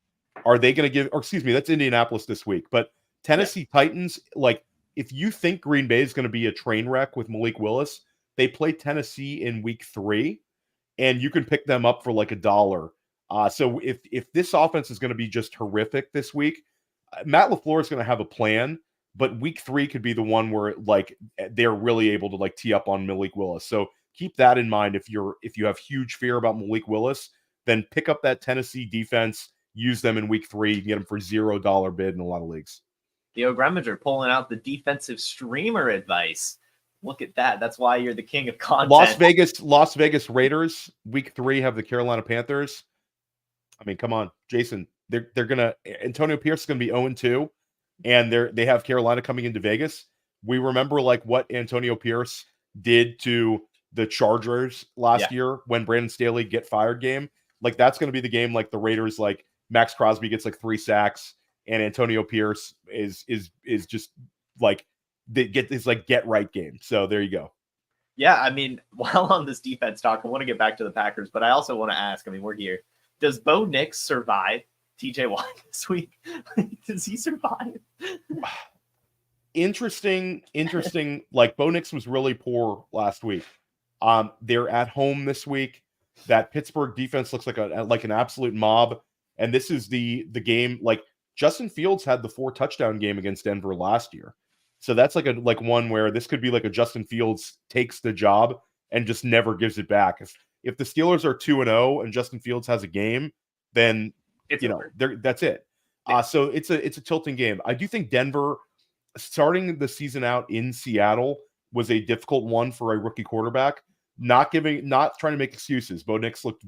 are they going to give? Or excuse me, that's Indianapolis this week. But Tennessee Titans, like if you think Green Bay is going to be a train wreck with Malik Willis, they play Tennessee in week 3, and you can pick them up for like $1. So if this offense is going to be just horrific this week, Matt LaFleur is going to have a plan, but week 3 could be the one where like they're really able to like tee up on Malik Willis. So keep that in mind. If you have huge fear about Malik Willis, then pick up that Tennessee defense, use them in week 3, you can get them for $0 bid in a lot of leagues. Theo Gremminger pulling out the defensive streamer advice. Look at that. That's why you're the king of content. Las Vegas Raiders, week 3 have the Carolina Panthers. I mean, come on, Jason. They're gonna Antonio Pierce is gonna be 0-2, and they have Carolina coming into Vegas. We remember like what Antonio Pierce did to the Chargers last year when Brandon Staley get fired game. Like that's gonna be the game. Like the Raiders, like Max Crosby gets like 3 sacks, and Antonio Pierce is just like they get this like get right game. So there you go. Yeah, I mean, while on this defense talk, I want to get back to the Packers, but I also want to ask. I mean, we're here. Does Bo Nix survive TJ Watt this week? Does he survive? Interesting. Like Bo Nix was really poor last week. They're at home this week. That Pittsburgh defense looks like an absolute mob. And this is the game. Like Justin Fields had the 4 touchdown game against Denver last year. So that's like one where this could be like a Justin Fields takes the job and just never gives it back. If the Steelers are 2-0 and Justin Fields has a game, then that's it. So it's a tilting game. I do think Denver starting the season out in Seattle was a difficult one for a rookie quarterback. Not trying to make excuses. Bo Nix looked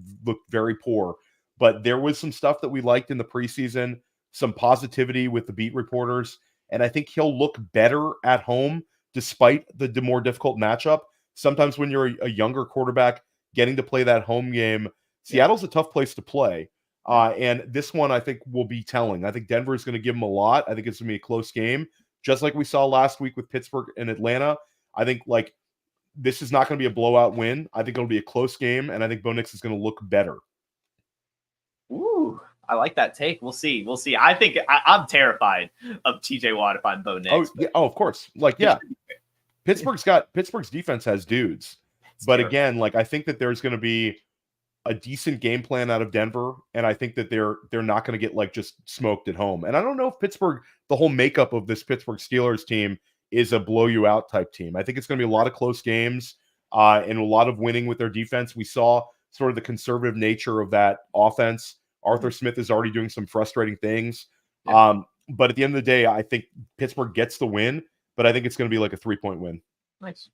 very poor, but there was some stuff that we liked in the preseason, some positivity with the beat reporters, and I think he'll look better at home despite the more difficult matchup. Sometimes when you're a younger quarterback, getting to play that home game Seattle's a tough place to play. And this one, I think, will be telling. I think Denver is going to give them a lot. I think it's going to be a close game, just like we saw last week with Pittsburgh and Atlanta. I think, this is not going to be a blowout win. I think it'll be a close game, and I think Bo Nix is going to look better. Ooh, I like that take. We'll see. I think I'm terrified of TJ Watt if I'm Bo Nix. Of course. Pittsburgh's defense has dudes. But again, I think that there's going to be a decent game plan out of Denver, and I think that they're not going to get just smoked at home. And I don't know if Pittsburgh, the whole makeup of this Pittsburgh Steelers team, is a blow you out type team. I think it's going to be a lot of close games and a lot of winning with their defense. We saw sort of the conservative nature of that offense. Arthur Smith is already doing some frustrating things. Yeah. But at the end of the day, I think Pittsburgh gets the win, but I think it's going to be a 3-point win. Nice.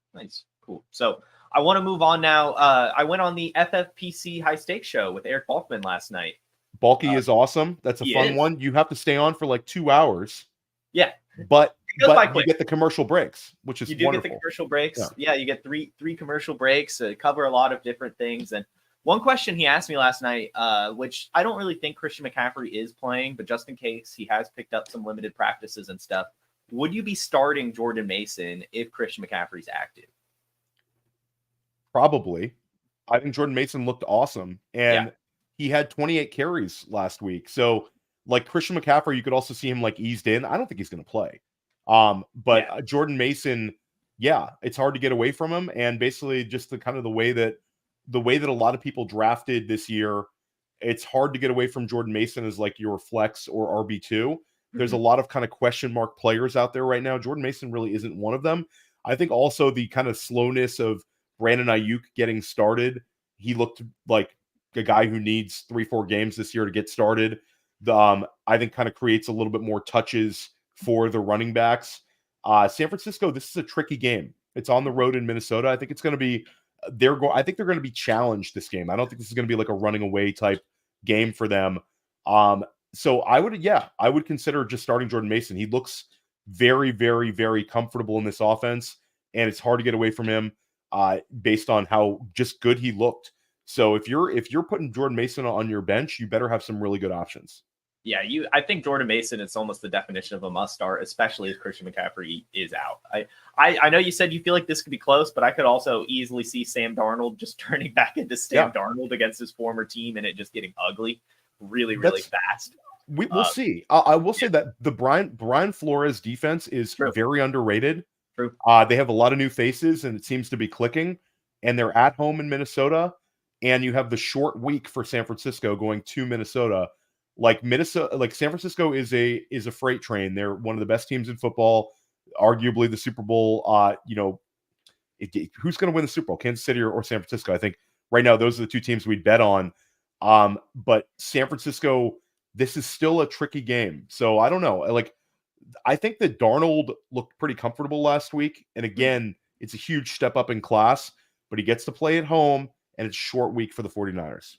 Cool. So I want to move on now. I went on the FFPC high stakes show with Eric Balkman last night. Balky is awesome. That's a fun one. You have to stay on for 2 hours. Yeah. But you get the commercial breaks, which is wonderful. Get the commercial breaks. Yeah, you get three commercial breaks, cover a lot of different things. And one question he asked me last night, which I don't really think Christian McCaffrey is playing, but just in case, he has picked up some limited practices and stuff. Would you be starting Jordan Mason if Christian McCaffrey's active? Probably. I think Jordan Mason looked awesome, and he had 28 carries last week. So, Christian McCaffrey, you could also see him eased in. I don't think he's going to play. But Jordan Mason, it's hard to get away from him, and basically just the way that a lot of people drafted this year, it's hard to get away from Jordan Mason as your flex or RB2. There's a lot of kind of question mark players out there right now. Jordan Mason really isn't one of them. I think also the kind of slowness of Brandon Ayuk getting started. He looked like a guy who needs 3-4 games this year to get started. I think kind of creates a little bit more touches for the running backs. San Francisco, this is a tricky game. It's on the road in Minnesota. I think it's going to be I think they're going to be challenged this game. I don't think this is going to be a running away type game for them. So I would consider just starting Jordan Mason. He looks very, very, very comfortable in this offense, and it's hard to get away from him based on how just good he looked. So if you're putting Jordan Mason on your bench, you better have some really good options. Yeah, I think Jordan Mason is almost the definition of a must start, especially if Christian McCaffrey is out. I know you said you feel like this could be close, but I could also easily see Sam Darnold just turning back into Sam Darnold against his former team and it just getting ugly really fast. We'll see. I will say that the Brian Flores defense is very underrated. True. They have a lot of new faces, and it seems to be clicking. And they're at home in Minnesota, and you have the short week for San Francisco going to Minnesota. San Francisco is a freight train. They're one of the best teams in football, arguably the Super Bowl. Who's going to win the Super Bowl, Kansas City or San Francisco? I think right now those are the two teams we'd bet on. But San Francisco, this is still a tricky game. So I don't know. I think that Darnold looked pretty comfortable last week. And again, it's a huge step up in class, but he gets to play at home, and it's a short week for the 49ers.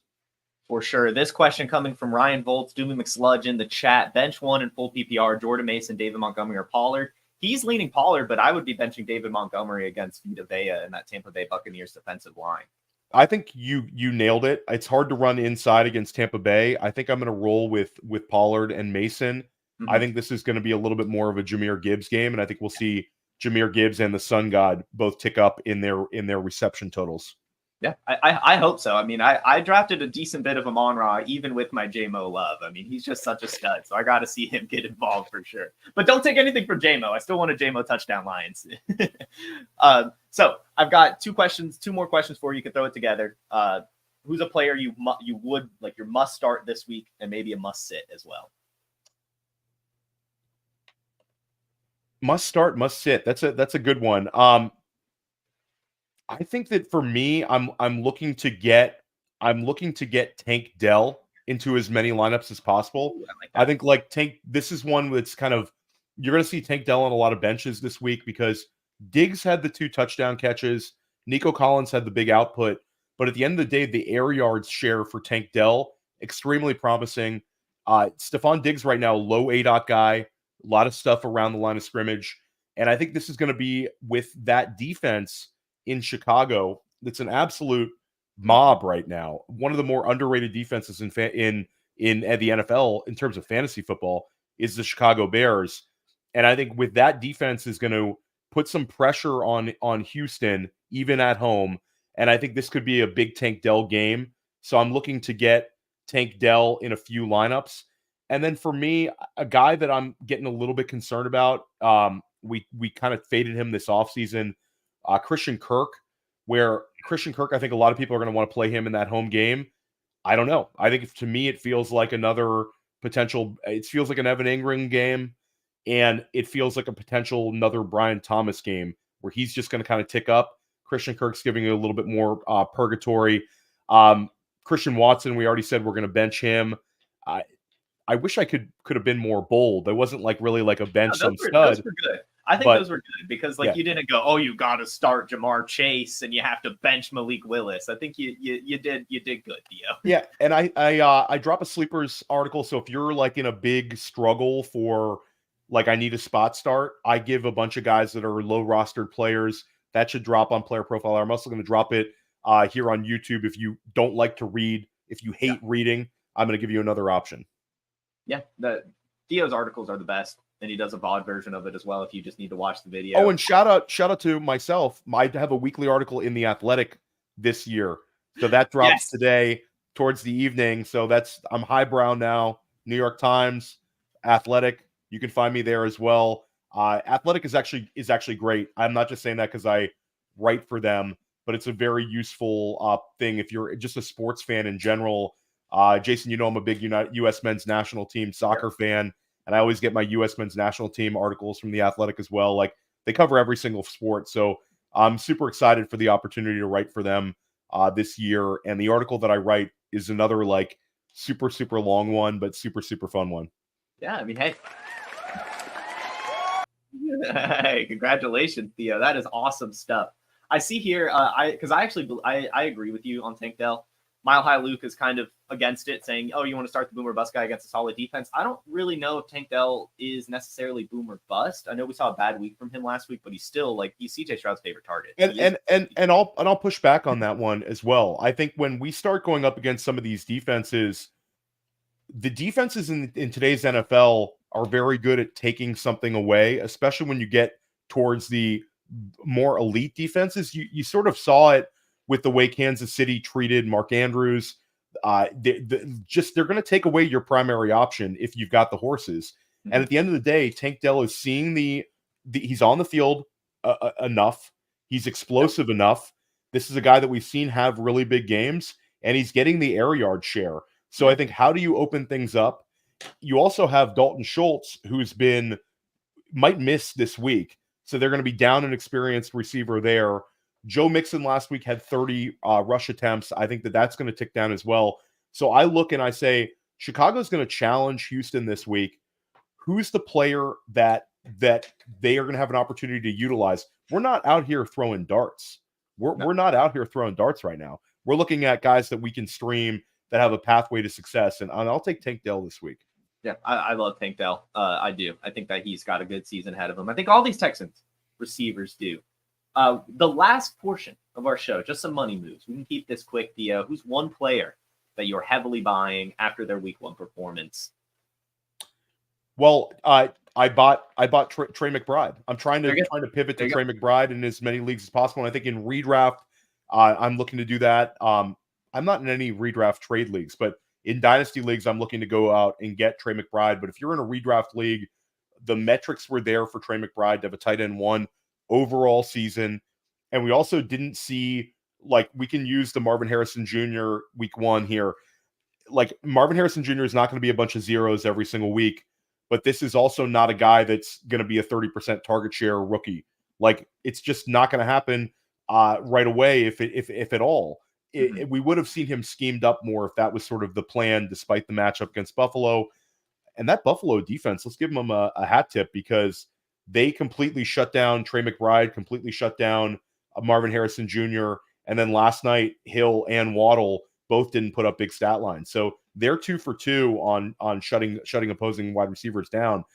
For sure. This question coming from Ryan Volts, Doomy McSludge in the chat. Bench one in full PPR, Jordan Mason, David Montgomery, or Pollard. He's leaning Pollard, but I would be benching David Montgomery against Vita Vea and that Tampa Bay Buccaneers defensive line. I think you nailed it. It's hard to run inside against Tampa Bay. I think I'm going to roll with Pollard and Mason. Mm-hmm. I think this is going to be a little bit more of a Jahmyr Gibbs game, and I think we'll see Jahmyr Gibbs and the Sun God both tick up in their reception totals. Yeah, I hope so. I mean, I drafted a decent bit of Amon-Ra, even with my J-Mo love. I mean, he's just such a stud, so I got to see him get involved for sure. But don't take anything from J-Mo. I still want a J-Mo touchdown Lions. So I've got two more questions for you. You can throw it together. Who's a player you would your must start this week, and maybe a must sit as well? Must start, must sit. That's a good one. I think that for me, I'm looking to get Tank Dell into as many lineups as possible. I think Tank. This is one that's kind of you're going to see Tank Dell on a lot of benches this week because Diggs had the 2 touchdown catches. Nico Collins had the big output, but at the end of the day, the air yards share for Tank Dell extremely promising. Stephon Diggs right now, low ADOT guy, a lot of stuff around the line of scrimmage, and I think this is going to be with that defense in Chicago. That's an absolute mob right now. One of the more underrated defenses in the NFL in terms of fantasy football is the Chicago Bears. And I think with that defense is going to put some pressure on Houston, even at home. And I think this could be a big Tank Dell game. So I'm looking to get Tank Dell in a few lineups. And then for me, a guy that I'm getting a little bit concerned about, we kind of faded him this offseason, Christian Kirk, where Christian Kirk, I think a lot of people are going to want to play him in that home game. I don't know. I think to me, it feels like another potential. It feels like an Evan Ingram game, and it feels like a potential another Brian Thomas game where he's just going to kind of tick up. Christian Kirk's giving it a little bit more purgatory. Christian Watson, we already said we're going to bench him. I wish I could have been more bold. There wasn't like really like a bench some stud. Those were good. I think those were good because you didn't go, oh, you got to start Jamar Chase and you have to bench Malik Willis. I think you did good, Theo. Yeah, and I drop a sleepers article. So if you're like in a big struggle for like I need a spot start, I give a bunch of guys that are low rostered players that should drop on Player Profiler. I'm also going to drop it here on YouTube. If you don't like to read, if you hate reading, I'm going to give you another option. Yeah, Theo's articles are the best, and he does a VOD version of it as well if you just need to watch the video. Oh, and shout out to myself. I have a weekly article in The Athletic this year. So that drops today towards the evening. So I'm highbrow now. New York Times, Athletic. You can find me there as well. Athletic is actually great. I'm not just saying that because I write for them, but it's a very useful thing if you're just a sports fan in general. Jason, I'm a big U.S. men's national team soccer fan, and I always get my U.S. men's national team articles from The Athletic as well. Like they cover every single sport, so I'm super excited for the opportunity to write for them this year. And the article that I write is another like super long one, but super fun one. Yeah, I mean, hey. Hey, congratulations, Theo. That is awesome stuff. I see here, I agree with you on Tank Dell. Mile High Luke is kind of against it, saying, oh, you want to start the boomer bust guy against a solid defense. I don't really know if Tank Dell is necessarily boomer bust. I know we saw a bad week from him last week, but he's still he's CJ Stroud's favorite target. And I'll push back on that one as well. I think when we start going up against some of these defenses, the defenses in today's NFL are very good at taking something away, especially when you get towards the more elite defenses. You sort of saw it with the way Kansas City treated Mark Andrews. They're going to take away your primary option if you've got the horses. Mm-hmm. And at the end of the day, Tank Dell is seeing he's on the field enough. He's explosive enough. This is a guy that we've seen have really big games, and he's getting the air yard share. So I think, how do you open things up? You also have Dalton Schultz, who's might miss this week. So they're going to be down an experienced receiver there. Joe Mixon last week had 30 rush attempts. I think that's going to tick down as well. So I look and I say, Chicago's going to challenge Houston this week. Who's the player that they are going to have an opportunity to utilize? We're not out here throwing darts. We're not out here throwing darts right now. We're looking at guys that we can stream that have a pathway to success. And I'll take Tank Dell this week. Yeah, I love Tank Dell. I do. I think that he's got a good season ahead of him. I think all these Texans receivers do. The last portion of our show, just some money moves. We can keep this quick, Theo. Who's one player that you're heavily buying after their week one performance? Well, I bought Trey McBride. I'm trying to pivot to Trey McBride in as many leagues as possible. And I think in redraft, I'm looking to do that. I'm not in any redraft trade leagues, but in dynasty leagues, I'm looking to go out and get Trey McBride. But if you're in a redraft league, the metrics were there for Trey McBride to have a tight end one overall season. And we also didn't see, we can use the Marvin Harrison Jr. week one here. Marvin Harrison Jr. is not going to be a bunch of zeros every single week, but this is also not a guy that's going to be a 30% target share rookie. It's just not going to happen right away, if at all. We would have seen him schemed up more if that was sort of the plan, despite the matchup against Buffalo. And that Buffalo defense, let's give them a hat tip, because they completely shut down Trey McBride, completely shut down Marvin Harrison Jr., and then last night, Hill and Waddle both didn't put up big stat lines. So they're 2 for 2 on shutting opposing wide receivers down.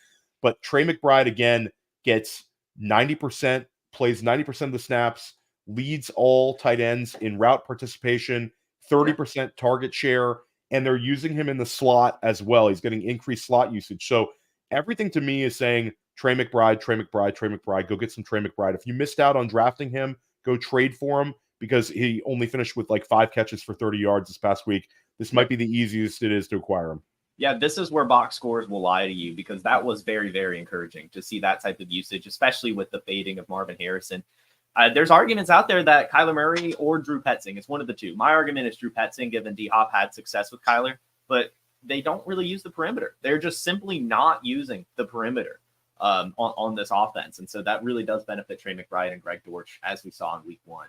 But Trey McBride, again, gets 90%, plays 90% of the snaps, leads all tight ends in route participation, 30% target share, and they're using him in the slot as well. He's getting increased slot usage. So everything to me is saying Trey McBride, Trey McBride, Trey McBride. Go get some Trey McBride. If you missed out on drafting him, go trade for him because he only finished with like 5 catches for 30 yards this past week. This might be the easiest it is to acquire him. Yeah, this is where box scores will lie to you because that was very, very encouraging to see that type of usage, especially with the fading of Marvin Harrison. There's arguments out there that Kyler Murray or Drew Petzing. It's one of the two. My argument is Drew Petzing, given D-Hop had success with Kyler, but they don't really use the perimeter. They're just simply not using the perimeter on this offense. And so that really does benefit Trey McBride and Greg Dortch, as we saw in week 1.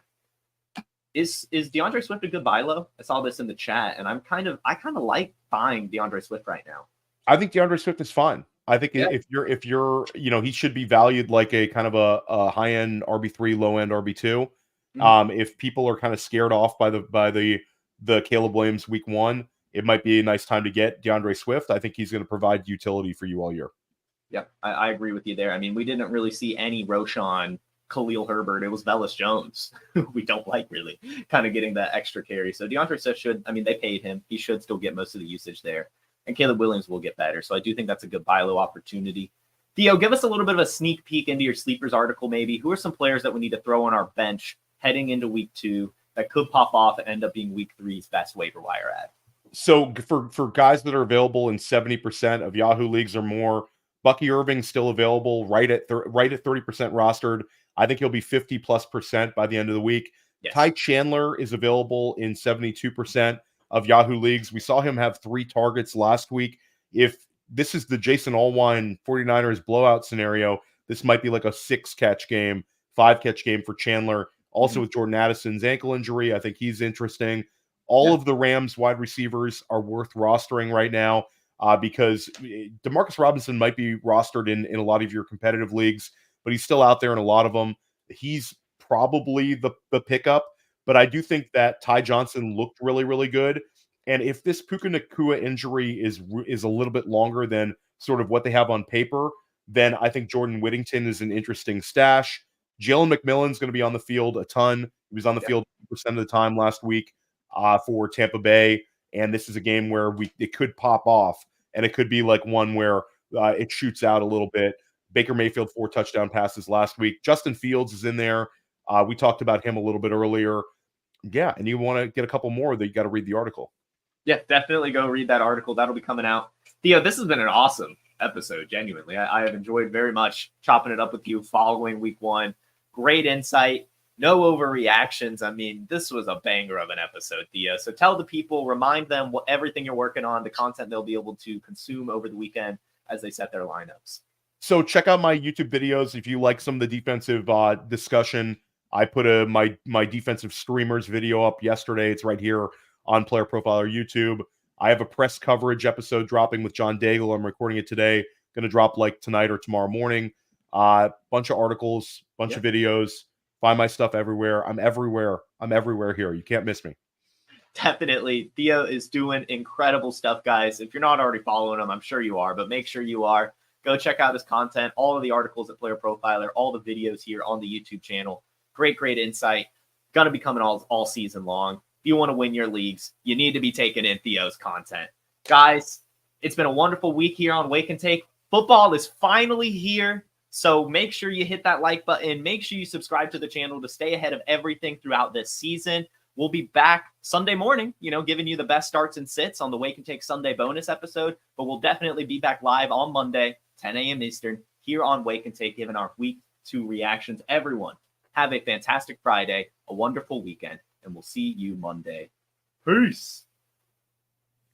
Is DeAndre Swift a good buy low? I saw this in the chat, and I kind of like buying DeAndre Swift right now. I think DeAndre Swift is fine. I think if you're, he should be valued like a kind of a high end RB3, low end RB2. If people are kind of scared off by the Caleb Williams week 1, it might be a nice time to get DeAndre Swift. I think he's going to provide utility for you all year. Yep, I agree with you there. I mean, we didn't really see any Roschon, Khalil Herbert. It was Velus Jones, who we don't like really, kind of getting that extra carry. So DeAndre Swift they paid him. He should still get most of the usage there. And Caleb Williams will get better. So I do think that's a good buy low opportunity. Theo, give us a little bit of a sneak peek into your sleepers article, maybe. Who are some players that we need to throw on our bench heading into week 2 that could pop off and end up being week 3's best waiver wire ad? So for guys that are available in 70% of Yahoo leagues or more, Bucky Irving's still available right at 30% rostered. I think he'll be 50+% by the end of the week. Yes. Ty Chandler is available in 72% of Yahoo leagues. We saw him have 3 targets last week. If this is the Jason Allwine 49ers blowout scenario, this might be like a 6-catch game, 5-catch game for Chandler. Also with Jordan Addison's ankle injury, I think he's interesting. All of the Rams wide receivers are worth rostering right now because Demarcus Robinson might be rostered in a lot of your competitive leagues, but he's still out there in a lot of them. He's probably the pickup, but I do think that Ty Johnson looked really, really good. And if this Puka Nacua injury is a little bit longer than sort of what they have on paper, then I think Jordan Whittington is an interesting stash. Jalen McMillan's going to be on the field a ton. He was on the field 50% of the time last week for Tampa Bay. And this is a game where it could pop off, and it could be like one where it shoots out a little bit. Baker Mayfield 4 touchdown passes last week. Justin Fields is in there. We talked about him a little bit earlier. Yeah, and you want to get a couple more, that you got to read the article. Yeah, definitely go read that article. That'll be coming out. Theo, this has been an awesome episode, genuinely. I have enjoyed very much chopping it up with you following week 1. Great insight. No overreactions. I mean, this was a banger of an episode, Theo. So tell the people, remind them everything you're working on, the content they'll be able to consume over the weekend as they set their lineups. So check out my YouTube videos. If you like some of the defensive discussion, I put my defensive streamers video up yesterday. It's right here on Player Profiler YouTube. I have a press coverage episode dropping with John Daigle. I'm recording it today. Going to drop like tonight or tomorrow morning. Bunch of articles, bunch of videos. Find my stuff everywhere. I'm everywhere. I'm everywhere here. You can't miss me. Definitely. Theo is doing incredible stuff, guys. If you're not already following him, I'm sure you are, but make sure you are. Go check out his content, all of the articles at Player Profiler, all the videos here on the YouTube channel. Great insight. Going to be coming all season long. If you want to win your leagues, you need to be taking in Theo's content. Guys, it's been a wonderful week here on Wake and Take. Football is finally here. So make sure you hit that like button. Make sure you subscribe to the channel to stay ahead of everything throughout this season. We'll be back Sunday morning, giving you the best starts and sits on the Wake and Take Sunday bonus episode. But we'll definitely be back live on Monday, 10 a.m. Eastern, here on Wake and Take, giving our week 2 reactions. Everyone, have a fantastic Friday, a wonderful weekend, and we'll see you Monday. Peace.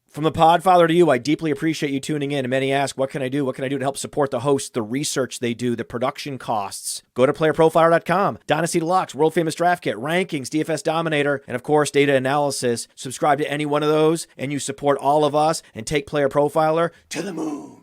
From the Podfather to you, I deeply appreciate you tuning in. And many ask, what can I do? What can I do to help support the hosts, the research they do, the production costs? Go to playerprofiler.com, Dynasty Deluxe, World Famous Draft Kit, Rankings, DFS Dominator, and of course, data analysis. Subscribe to any one of those, and you support all of us and take Player Profiler to the moon.